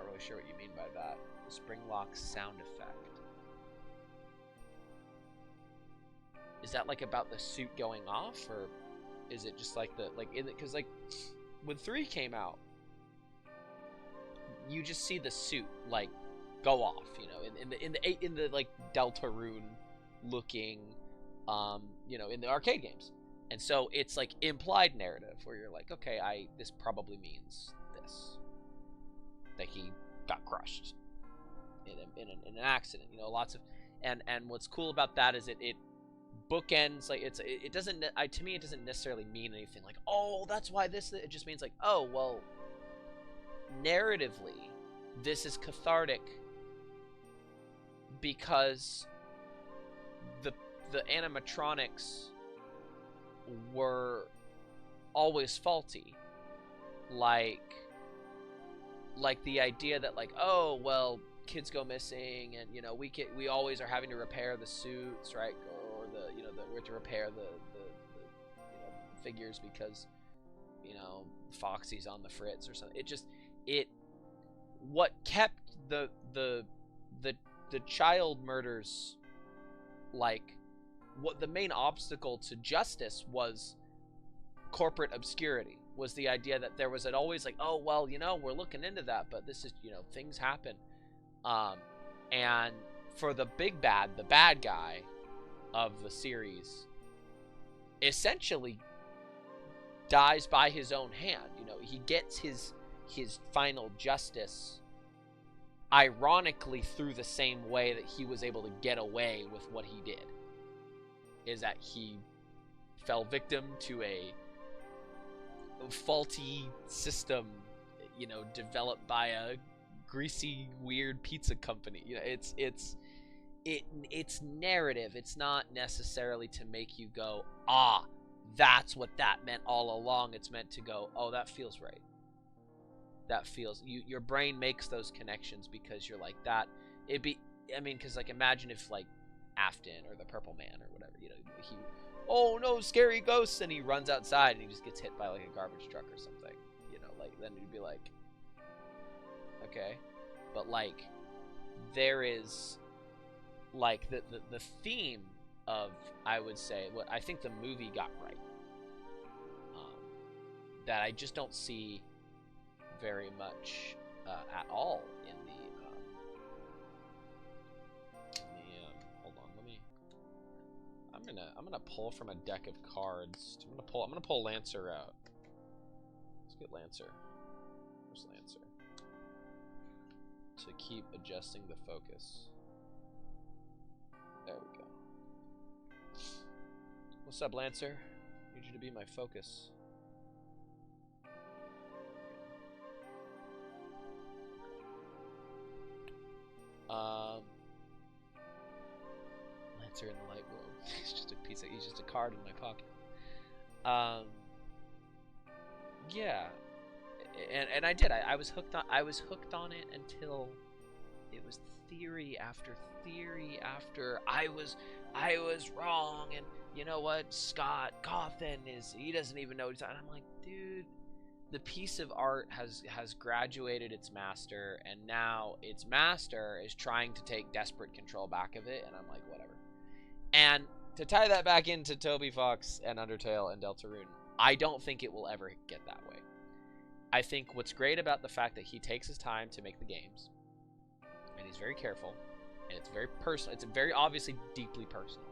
really sure what you mean by that. The Springlock sound effect. Is that like about the suit going off, or is it just like because like when 3 came out, you just see the suit like go off, you know, in the like Deltarune looking, you know, in the arcade games. And so it's like implied narrative where you're like, okay, this probably means this, that he got crushed in an accident, you know, lots of, and what's cool about that is it bookends, like, it doesn't, to me, it doesn't necessarily mean anything like, oh, that's why this, it just means like, oh, well, narratively, this is cathartic because the animatronics were always faulty. Like the idea that, like, oh, well, kids go missing, and you know, we always are having to repair the suits, right? Or we have to repair the you know, figures because, you know, Foxy's on the fritz or something. What kept the child murders, like, what the main obstacle to justice was corporate obscurity, was the idea that there was always like, oh, well, you know, we're looking into that, but this is, you know, things happen. And for the big bad, the bad guy of the series, essentially dies by his own hand. You know, he gets his final justice, ironically, through the same way that he was able to get away with what he did. Is that he fell victim to a faulty system, you know, developed by a greasy, weird pizza company. You know, it's narrative. It's not necessarily to make you go, ah, that's what that meant all along. It's meant to go, oh, that feels right. That feels, your brain makes those connections because you're like that. Because like, imagine if like Afton or the Purple Man or whatever, you know, he, oh no, scary ghosts, and he runs outside and he just gets hit by like a garbage truck or something, you know, like, then you'd be like, okay. But like, there is like the theme of, I would say, what I think the movie got right, that I just don't see very much at all in the hold on, I'm gonna pull from a deck of cards. I'm gonna pull Lancer out. Let's get Lancer. Where's Lancer? To keep adjusting the focus. There we go. What's up, Lancer? Need you to be my focus. Lancer in the light world. He's just a piece of, he's just a card in my pocket. Yeah. And I did. I was hooked on it until it was theory after theory after I was wrong, and you know what, Scott Cawthon he doesn't even know what he's talking. I'm like, dude, the piece of art has graduated its master, and now its master is trying to take desperate control back of it, and I'm like, whatever. And to tie that back into Toby Fox and Undertale and Deltarune, I don't think it will ever get that way. I think what's great about the fact that he takes his time to make the games, and he's very careful, and it's very personal, it's very obviously deeply personal,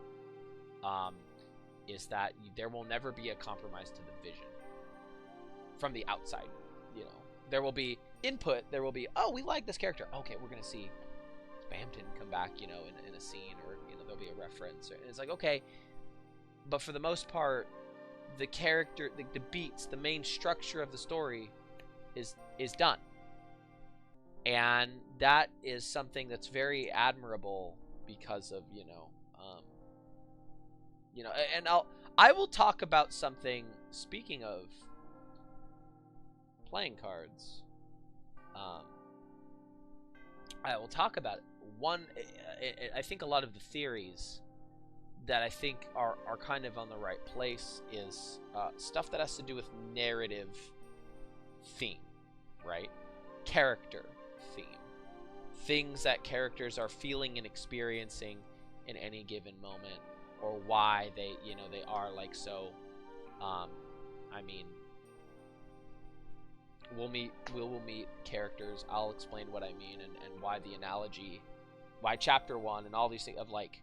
is that there will never be a compromise to the vision from the outside. You know, there will be input, there will be, oh, we like this character, okay, we're gonna see Bampton come back, you know, in a scene, or, you know, there'll be a reference, and it's like, okay, but for the most part, the character, the beats, the main structure of the story is done. And that is something that's very admirable because of, you know, and I will talk about something, speaking of playing cards, I will talk about it. I think a lot of the theories that I think are kind of on the right place is stuff that has to do with narrative theme, right? Character theme. Things that characters are feeling and experiencing in any given moment, or why they, you know, they are like so. I mean, we'll meet characters. I'll explain what I mean, and why the analogy, why chapter 1 and all these things of like,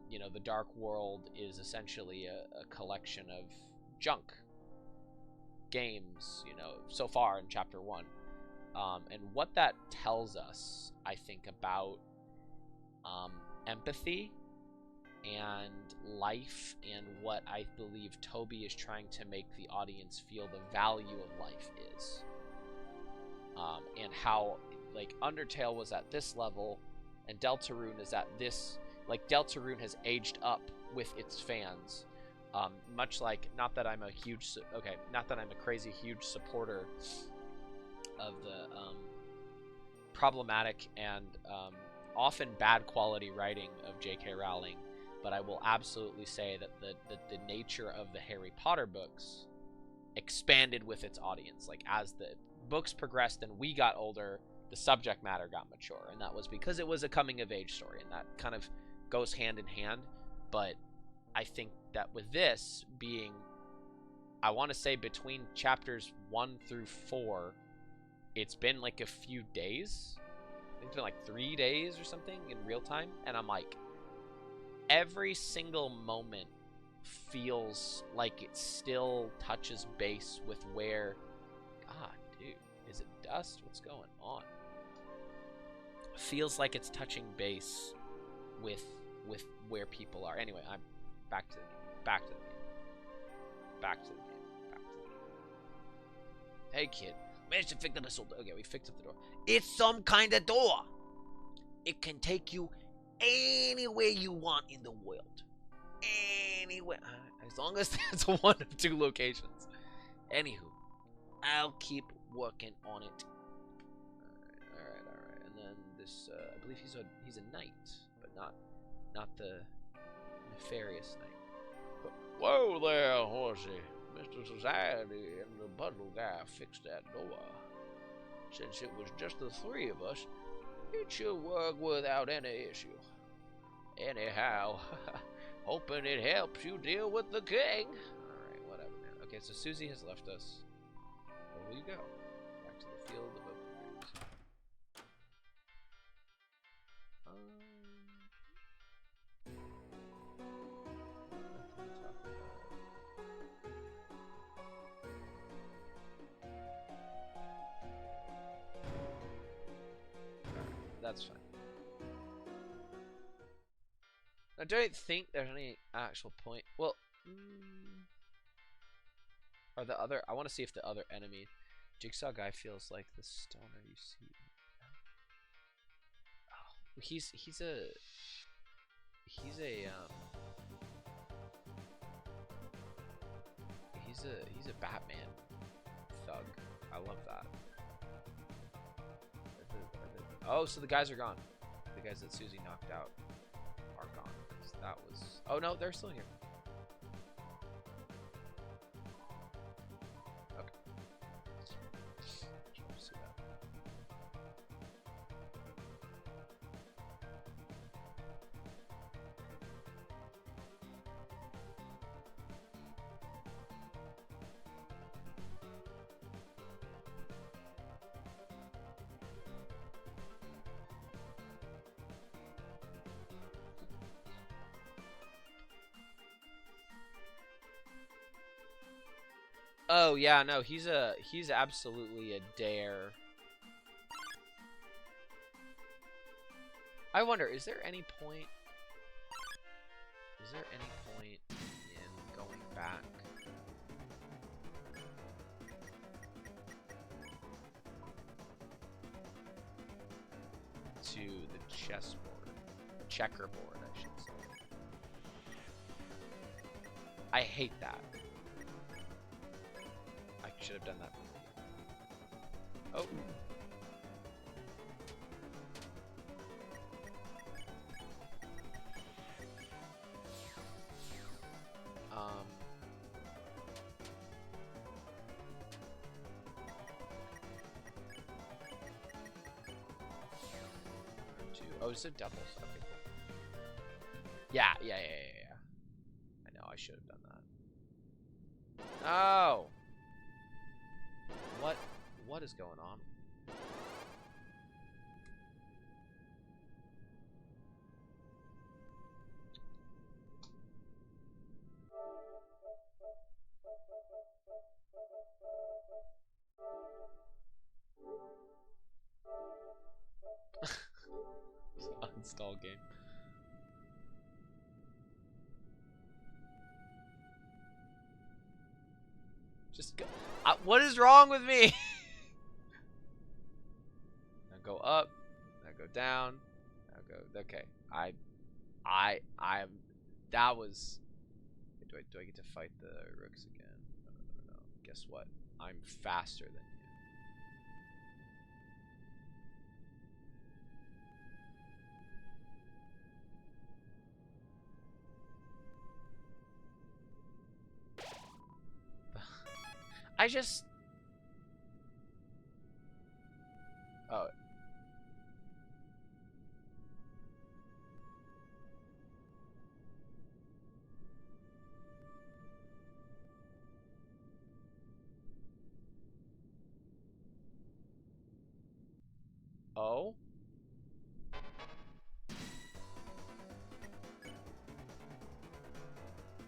you know, the Dark World is essentially a collection of junk games, you know, so far in chapter 1. And what that tells us, I think, about empathy and life, and what I believe Toby is trying to make the audience feel the value of life is. And how, like, Undertale was at this level, and Deltarune is at this, like, Deltarune has aged up with its fans. Much like, not that I'm a crazy huge supporter of the problematic and often bad quality writing of J.K. Rowling, but I will absolutely say that the nature of the Harry Potter books expanded with its audience. Like, as the books progressed and we got older, the subject matter got mature, and that was because it was a coming-of-age story, and that kind of goes hand in hand. But I think that with this being, I want to say, between chapters 1 through 4, it's been like a few days. It's been like 3 days or something in real time, and I'm like, every single moment feels like it still touches base with where... God, dude. Is it dust? What's going on? Feels like it's touching base with where people are. Anyway, I'm back to the game. Back to the game. Back to the game. Back to the game. Hey, kid. Managed to fix the missile. Okay, we fixed up the door. It's some kind of door. It can take you anywhere you want in the world. Anywhere. As long as there's one of two locations. Anywho, I'll keep working on it. Alright. And then this, I believe he's a knight, but not the nefarious knight. Whoa there, horsey. Mr. Society and the puzzle guy fixed that door. Since it was just the three of us, it should work without any issue. Anyhow, hoping it helps you deal with the king. Alright, whatever, man. Okay, so Susie has left us. Where will you go? Back to the field of open dreams. Nothing to talk about. That's fine. I don't think there's any actual point. Well, are the other? I want to see if the other enemy, Jigsaw guy, feels like the stoner you see. Oh, he's a Batman thug. I love that. Oh, so the guys are gone. The guys that Susie knocked out are gone. That was... Oh, no, they're still here. Okay. See that. Oh yeah, no, he's absolutely a dare. I wonder, is there any point in going back to the chessboard, checkerboard, I should say. I hate that. I should have done that. Oh. Oh, it's a doubles. Okay, cool. Yeah. I know, I should have done that. Oh! What is going on? Uninstall game. Just go. What is wrong with me? Now go up. Now go down. Now go. Okay. I'm. That was. Do I get to fight the rooks again? No. Guess what? I'm faster than you. I just... Oh. Oh?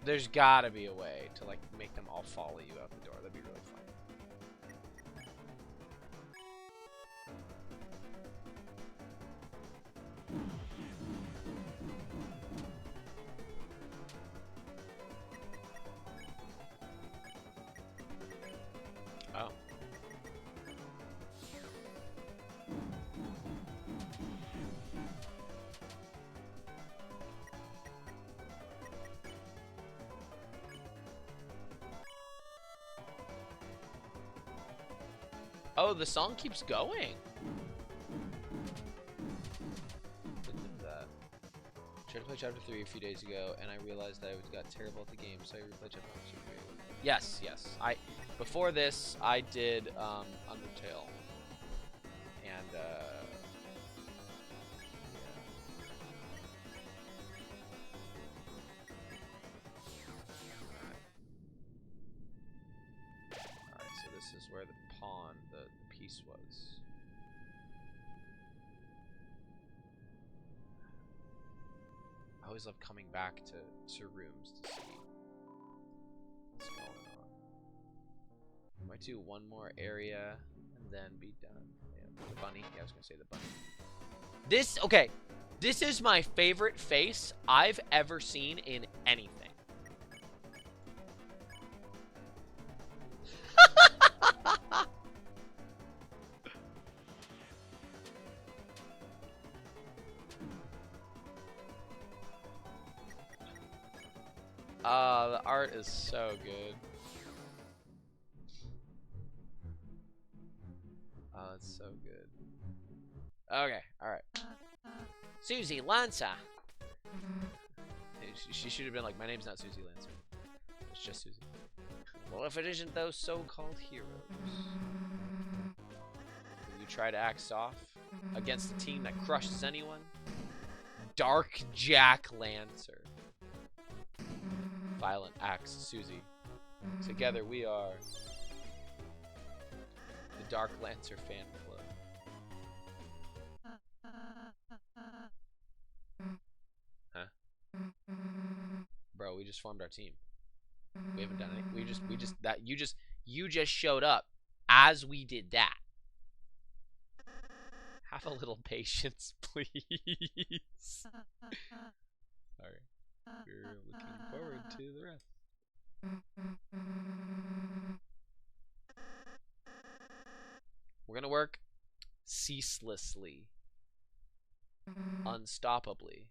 There's gotta be a way to like make them all follow you out the door. That'd be really fun. Oh. Oh, the song keeps going. I tried to play Chapter 3 a few days ago, and I realized that I got terrible at the game, so I replayed Chapter 1, 2, 3. Yes. Before this, I did Undertale, and yeah. Alright, so this is where the pawn, the piece was. I always love coming back to rooms to see what's going on. I might do one more area and then be done. Yeah, the bunny. Yeah, I was gonna say the bunny. Okay. This is my favorite face I've ever seen in anything. The art is so good. Oh, it's so good. Okay, alright. Susie Lancer. She should have been like, my name's not Susie Lancer. It's just Susie. Well, if it isn't those so-called heroes. Will you try to act soft against a team that crushes anyone? Dark Jack Lancer. Violent Axe Susie. Together we are the Dark Lancer fan club. Huh? Bro, we just formed our team. We haven't done anything. You just showed up as we did that. Have a little patience, please. Sorry. We're looking forward to the rest. We're gonna work ceaselessly, unstoppably,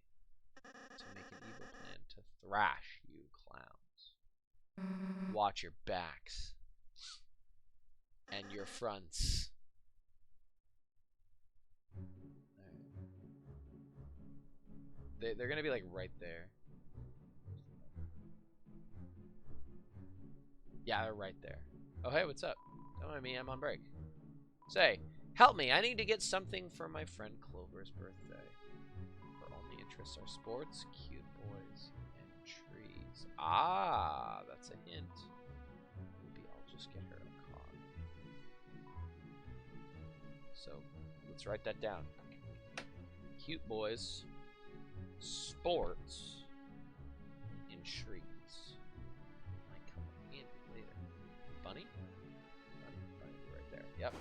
to make an evil plan to thrash you clowns. Watch your backs and your fronts. They're gonna be like right there. Yeah, they're right there. Oh, hey, what's up? Don't mind me, I'm on break. Say, help me, I need to get something for my friend Clover's birthday. Her only interests are sports, cute boys, and trees. Ah, that's a hint. Maybe I'll just get her a card. So, let's write that down. Cute boys, sports, and trees. Might come in handy later. Bunny? Bunny right there. Yep.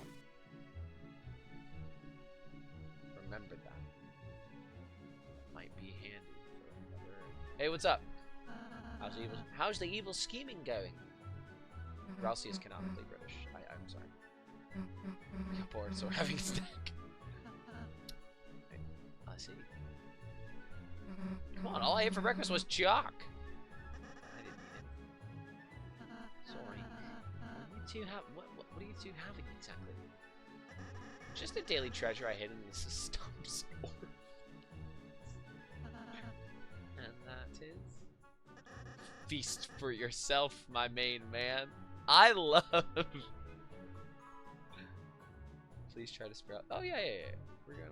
Remember that. Might be handy for another. Hey, what's up? How's the evil scheming going? Rousey is canonically British. I'm sorry. We got bored, so we're having a snack. I see. Come on, all I ate for breakfast was chalk. I didn't eat it. Sorry. What are you two having exactly? Just a daily treasure I hid in the stumps. And that is feast for yourself, my main man. I love. Please try to sprout. Oh yeah.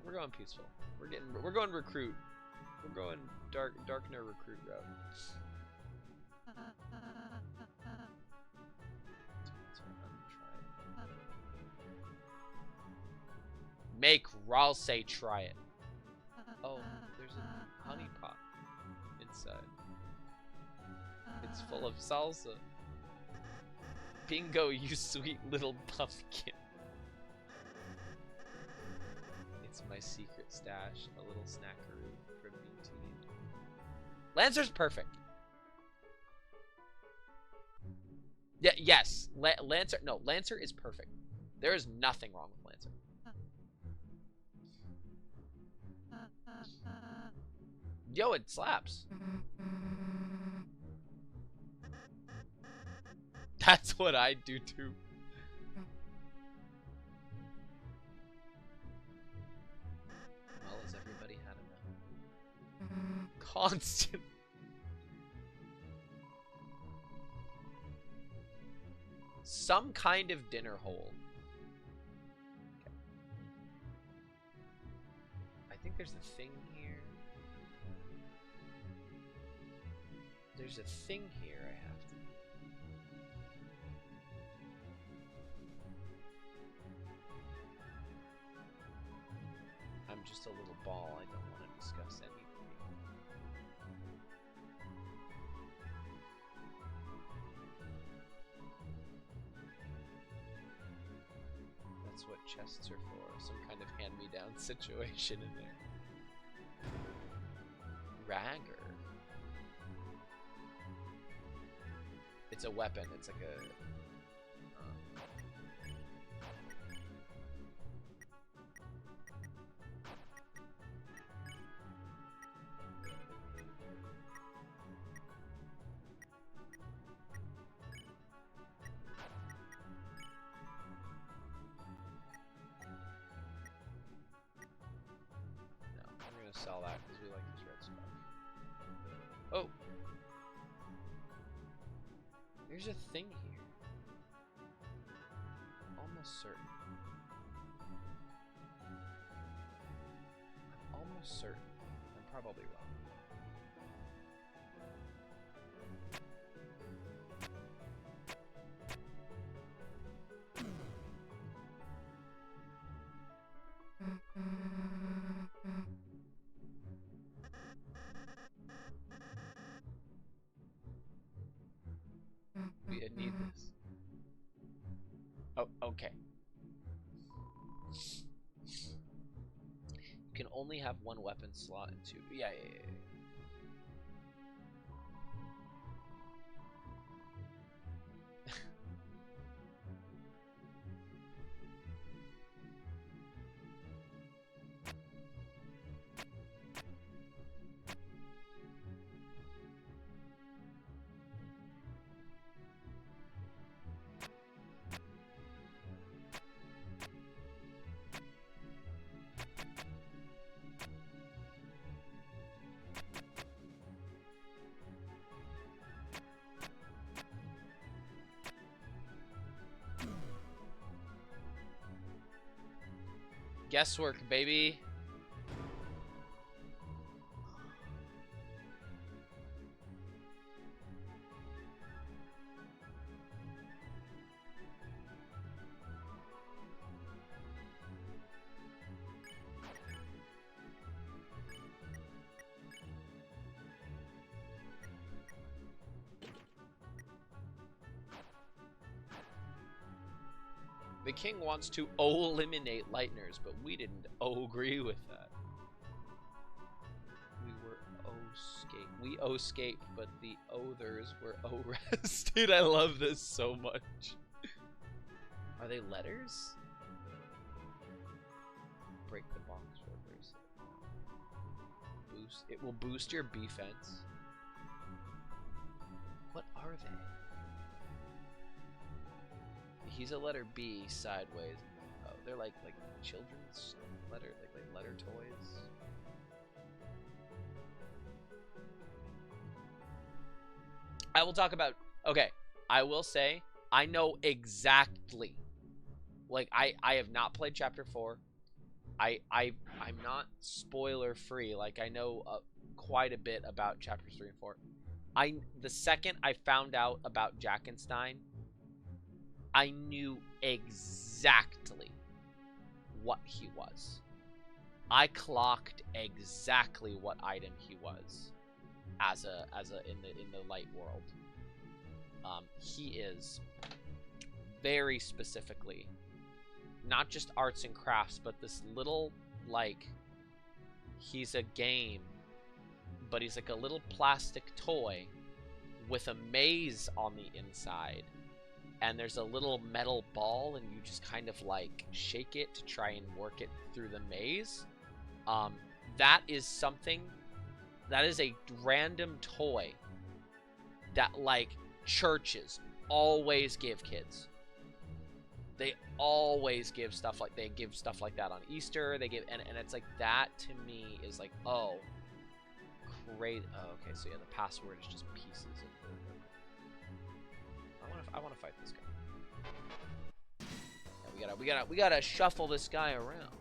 We're going peaceful. We're going recruit. We're going darkner recruit route. Make Ralsei try it. Oh, there's a honey pot inside. It's full of salsa. Bingo, you sweet little pumpkin. It's my secret stash, a little snackaroo from me to you. Lancer's perfect. Yeah, yes. Lancer, no, Lancer is perfect. There is nothing wrong with Lancer. Yo, it slaps. That's what I do too. Well, has everybody had enough? Constant. Some kind of dinner hole. Okay. I think there's a thing here. There's a thing here I have to. I'm just a little ball. I don't want to discuss anything. That's what chests are for. Some kind of hand-me-down situation in there. Ragger. It's a weapon. It's like a... No, we're gonna sell that because we like this red stuff. Oh! There's a thing here. Almost certain. I'm almost certain. I'm probably wrong. We need this. Oh, okay. You can only have one weapon slot and two. Yeah. Guesswork, baby. The king wants to eliminate Lightners, but we didn't agree with that. We were O-scape. We O-scape, but the others were O-rest. Dude, I love this so much. Are they letters? Break the box for a bracelet. Boost. It will boost your defense. What are they? He's a letter B sideways. Oh, they're like children's letter, like letter toys. I will talk about. Okay, I will say I know exactly. Like I have not played Chapter 4. I'm not spoiler free. Like I know quite a bit about Chapters 3 and 4. The second I found out about Jackenstein, I knew exactly what he was. I clocked exactly what item he was as a in the light world. He is very specifically not just arts and crafts, but this little, like, he's a game, but he's like a little plastic toy with a maze on the inside, and there's a little metal ball, and you just kind of like shake it to try and work it through the maze. That is something, that is a random toy that, like, churches always give kids. They always give stuff like, they give stuff like that on Easter. They give, and it's like, that to me is like, oh, great. Oh, okay, so yeah, the password is just pieces of I want to fight this guy. Yeah, we gotta shuffle this guy around.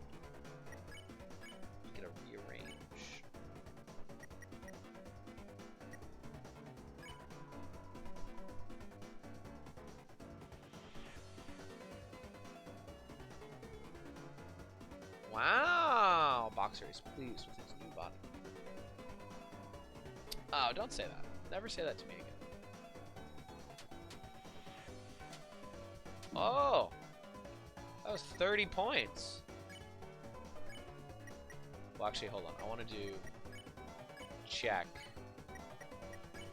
We gotta rearrange. Wow, Boxer is pleased with his new body. Oh, don't say that. Never say that to me again. Oh, that was 30 points. Well, actually, hold on. I want to do check. Okay.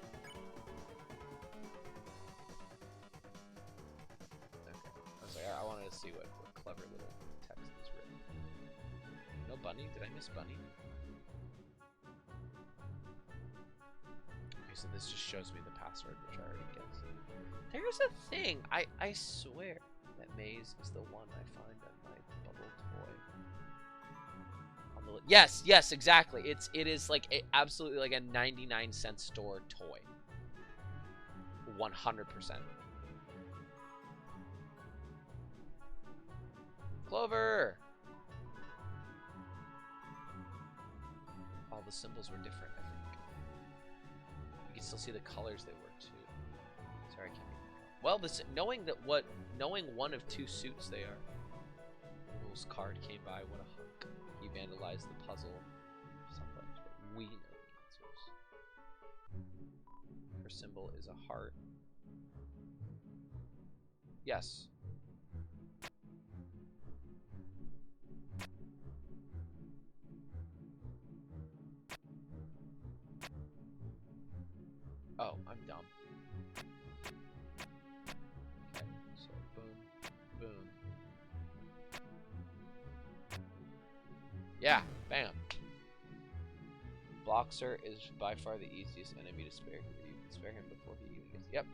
I was like, I wanted to see what clever little text is written. No bunny? Did I miss bunny? Okay, so this just shows me the password, which I already guessed. There's a thing. I swear that maze is the one I find on my bubble toy. On the yes, exactly. It is like absolutely like a 99-cent store toy. 100%. Clover. All the symbols were different, I think. You can still see the colors they were too. Sorry, I can't. Well, this knowing one of two suits they are. Rules card came by. What a hunk. He vandalized the puzzle. Sometimes, but we know the answers. Her symbol is a heart. Yes. Oh, I'm dumb. Okay, so boom, boom. Yeah, bam. Boxer is by far the easiest enemy to spare. You can spare him before he even gets. Yep.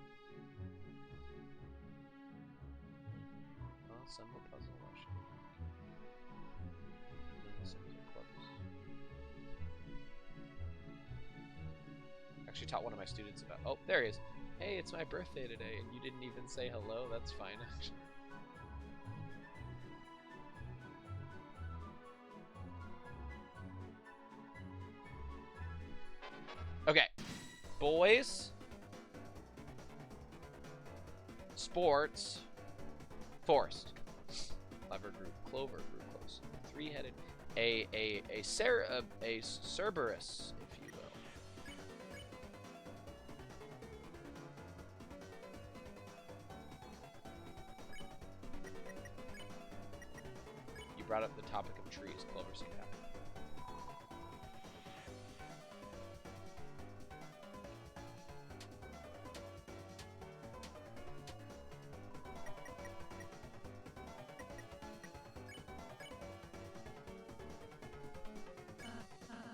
Assemble puzzle rush. Actually taught one of my students about. Oh, there he is. Hey, it's my birthday today, and you didn't even say hello. That's fine, actually. Okay, boys, sports, forest, clever group, clover grew close, three-headed, a Cerberus, if you will. You brought up the topic of trees, clover seemed happy.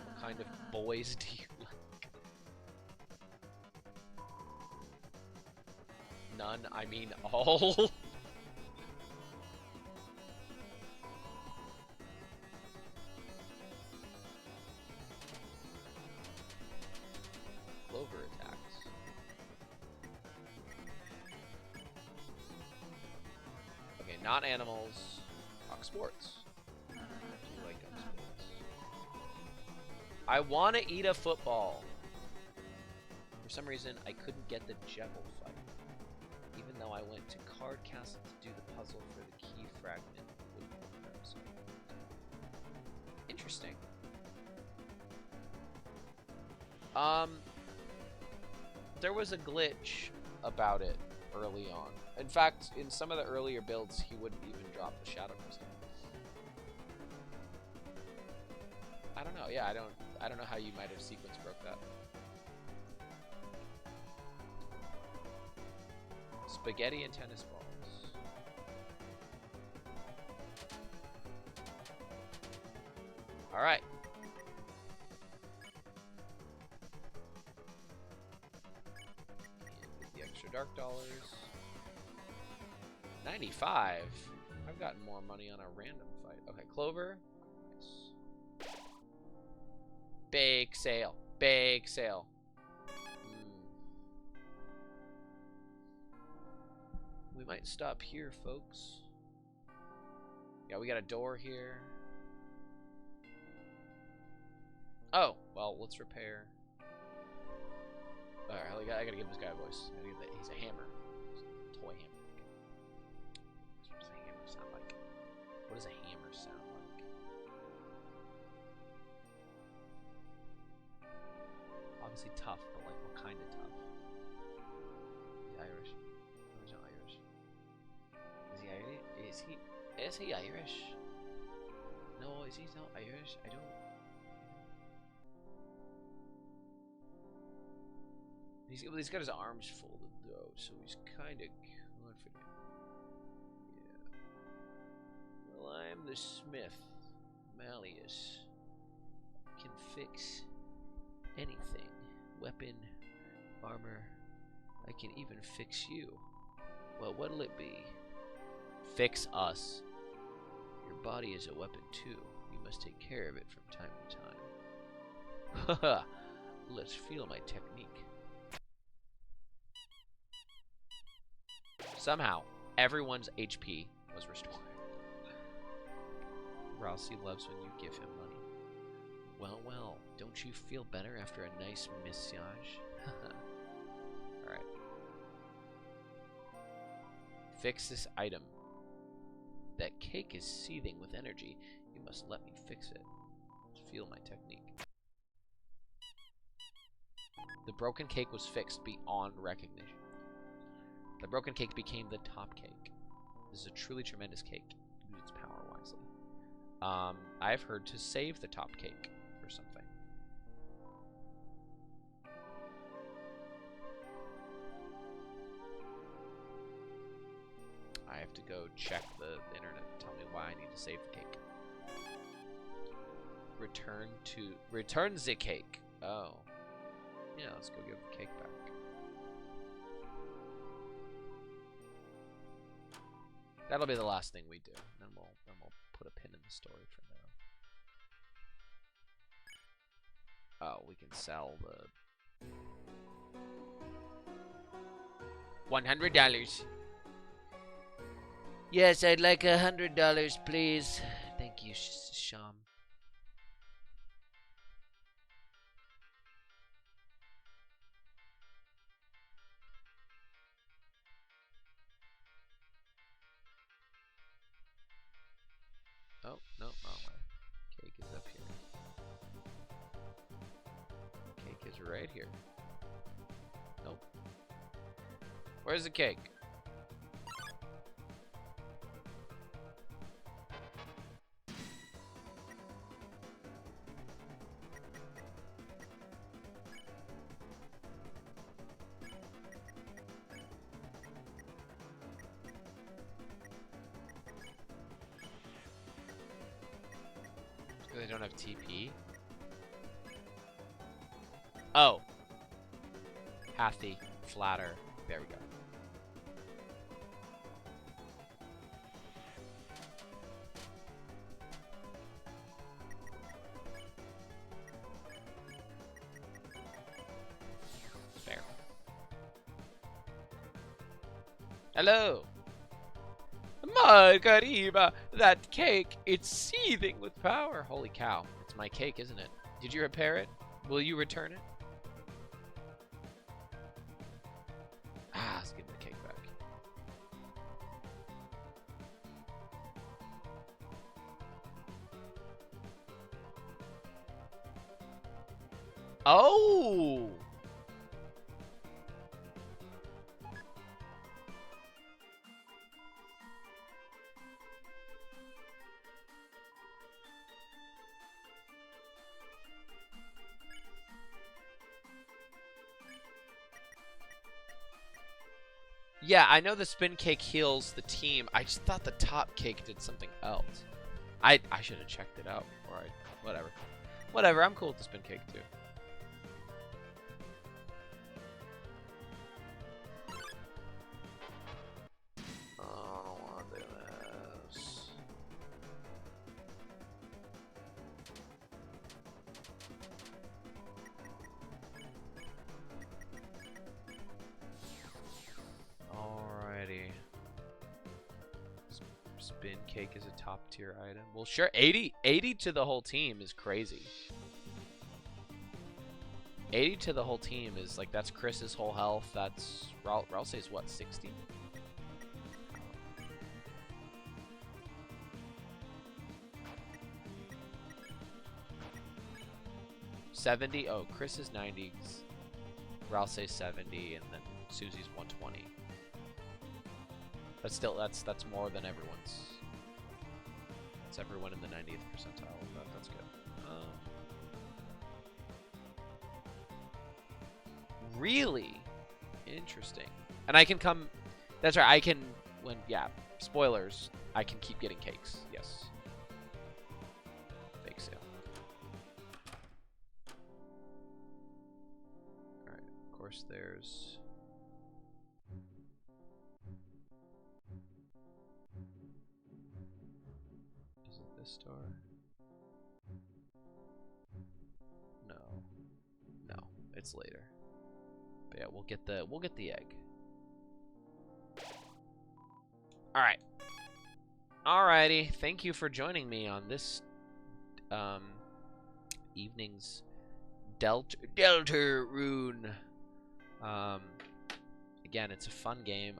What kind of boys do you like? None, I mean all. Clover attacks. Okay, not animals. Talk sports. Do you like them sports? I want to eat a football. For some reason, I couldn't get the Jebel fight. Even though I went to Card Castle to do the puzzle for the key fragment. Interesting. There was a glitch about it early on. In fact, in some of the earlier builds, he wouldn't even drop the Shadow Crystal. I don't know. Yeah, I don't know how you might have sequence broke that. Spaghetti and tennis balls. All right. And get the extra dark dollars. 95. I've gotten more money on a random fight. Okay, Clover. Nice. Big sale. Big sale. We might stop here, folks. Yeah, we got a door here. Oh, well, let's repair. Alright, I gotta give this guy a voice. He's a hammer. He's a toy hammer. What does a hammer sound like? What does a hammer sound like? Obviously tough, but like what kind of tough? He's Irish. No, he's not Irish. Is he Irish? Is he Irish? No, is he not Irish? I don't. He's got his arms folded though, so he's kind of confident. Yeah. Well, I'm the smith, Malleus. Can fix anything. Weapon, armor. I can even fix you. Well, what'll it be? Fix us. Your body is a weapon too. You must take care of it from time to time. Haha. Let's feel my technique. Somehow, everyone's HP was restored. Ralsei loves when you give him money. Well, well, don't you feel better after a nice massage? Alright. Fix this item. That cake is seething with energy. You must let me fix it. Feel my technique. The broken cake was fixed beyond recognition. The broken cake became the top cake. This is a truly tremendous cake. Use its power wisely. I've heard to save the top cake or something. I have to go check the internet and tell me why I need to save the cake. Return the cake. Oh. Yeah, let's go give the cake back. That'll be the last thing we do. Then we'll put a pin in the story for now. Oh, we can sell the $100. Yes, I'd like $100, please. Thank you, Sham. Oh, no, wrong way. Cake is up here. Cake is right here. Nope. Where's the cake? They don't have TP. Oh. Hathy, flatter. There we go. Fair. Hello. Margarita, that cake, it's seething with power. Holy cow, it's my cake, isn't it? Did you repair it? Will you return it? Ah, let's give him the cake back. Oh! Yeah, I know the spin cake heals the team. I just thought the top cake did something else. I should have checked it out before I... Whatever. Whatever, I'm cool with the spin cake, too. I don't want to do this. Alrighty. Spin cake is a top tier item. Well, sure. 80 to the whole team is crazy. 80 to the whole team is like, that's Chris's whole health. That's Ralsei's what, 60? $70. Oh, Chris is 90. Ralsei's 70, and then Susie's 120. But still, that's more than everyone's. That's everyone in the 90th percentile. That's good. Really interesting. And I can come. That's right. I can yeah. Spoilers. I can keep getting cakes. Yes. Fake sale. All right. Of course, there's. Is it this store? No. No. It's later. But yeah, we'll get the egg. All right. Alrighty. Thank you for joining me on this evening's Deltarune. Again, it's a fun game.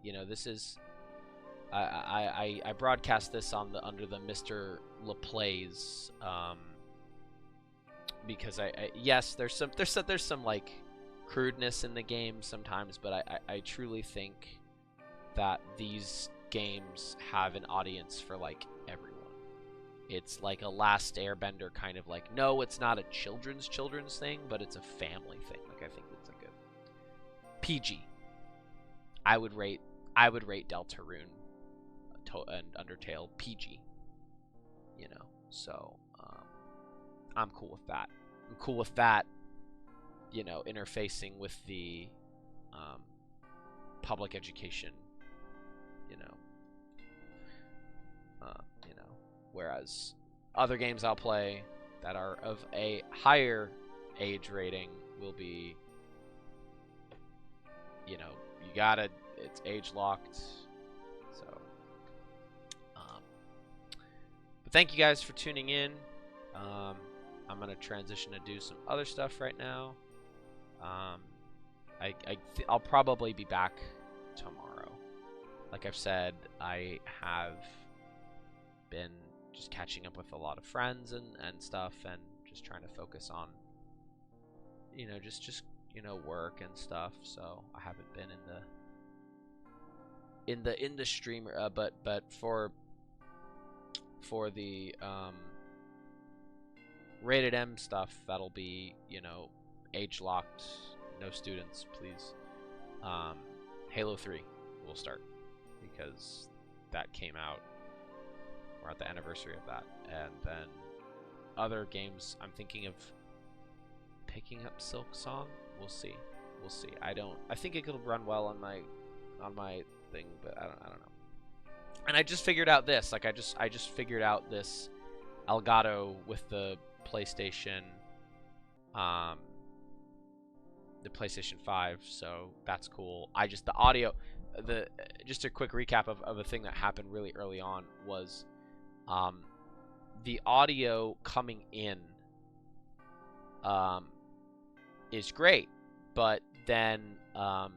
You know, this is I broadcast this on under the Mr. Laplays because yes, there's some like crudeness in the game sometimes, but I truly think that these games have an audience for like everyone. It's like a Last Airbender kind of like, no, it's not a children's thing, but it's a family thing. Like, I think it's a good PG. I would rate Deltarune and Undertale PG. You know, so I'm cool with that. I'm cool with that. You know, interfacing with the public education. Whereas other games I'll play that are of a higher age rating will be, you know, it's age locked. So, but thank you guys for tuning in. I'm gonna transition to do some other stuff right now. I'll probably be back tomorrow. Like I've said, I have been just catching up with a lot of friends and stuff, and just trying to focus on, you know, just you know, work and stuff. So I haven't been in the streamer, but for the rated M stuff, that'll be, you know, age locked, no students, please. Halo 3 will start because that came out. We're at the anniversary of that, and then other games I'm thinking of picking up Silk Song. We'll see. I think it could run well on my thing, but I don't know. And I just figured out this. Like I just figured out this Elgato with the PlayStation 5, so that's cool. The audio, just a quick recap of a thing that happened really early on was the audio coming in is great, but then what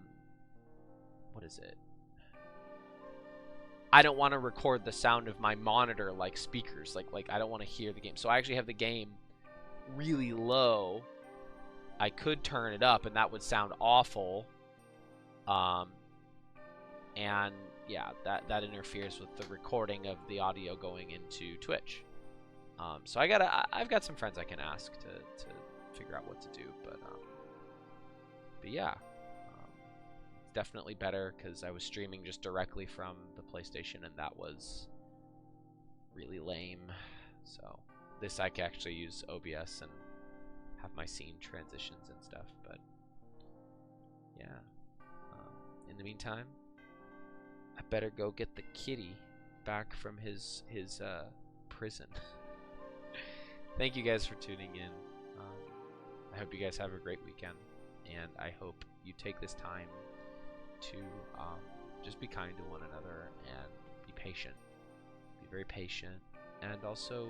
is it? I don't want to record the sound of my monitor like speakers, like I don't want to hear the game. So I actually have the game really low. I could turn it up and that would sound awful. And yeah, that interferes with the recording of the audio going into Twitch. So I've got some friends I can ask to figure out what to do, but yeah, definitely better because I was streaming just directly from the PlayStation, and that was really lame. So this I can actually use OBS and have my scene transitions and stuff. But yeah, in the meantime, I better go get the kitty back from his prison. Thank you guys for tuning in. I hope you guys have a great weekend, and I hope you take this time to just be kind to one another and be patient. Be very patient, and also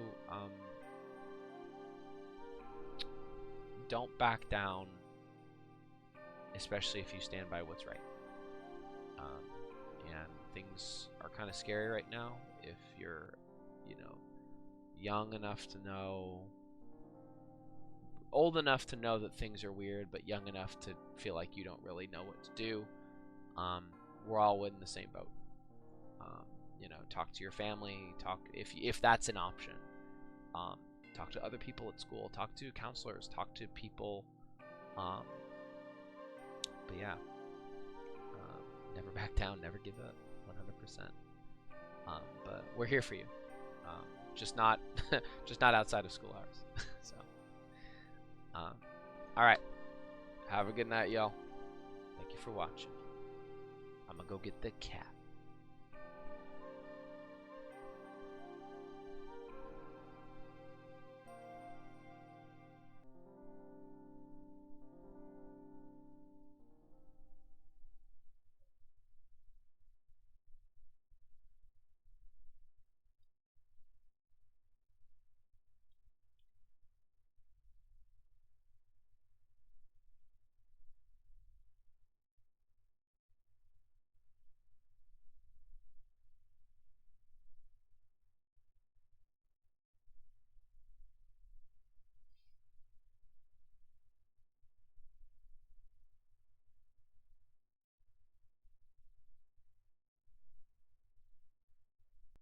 don't back down, especially if you stand by what's right. And things are kind of scary right now. If you're, young enough to know, old enough to know that things are weird, but young enough to feel like you don't really know what to do, we're all in the same boat. Talk to your family. Talk if that's an option. Talk to other people at school. Talk to counselors. Talk to people. But yeah, never back down. Never give up. 100%. But we're here for you. Just not outside of school hours. So, all right. Have a good night, y'all. Thank you for watching. I'm gonna go get the cat.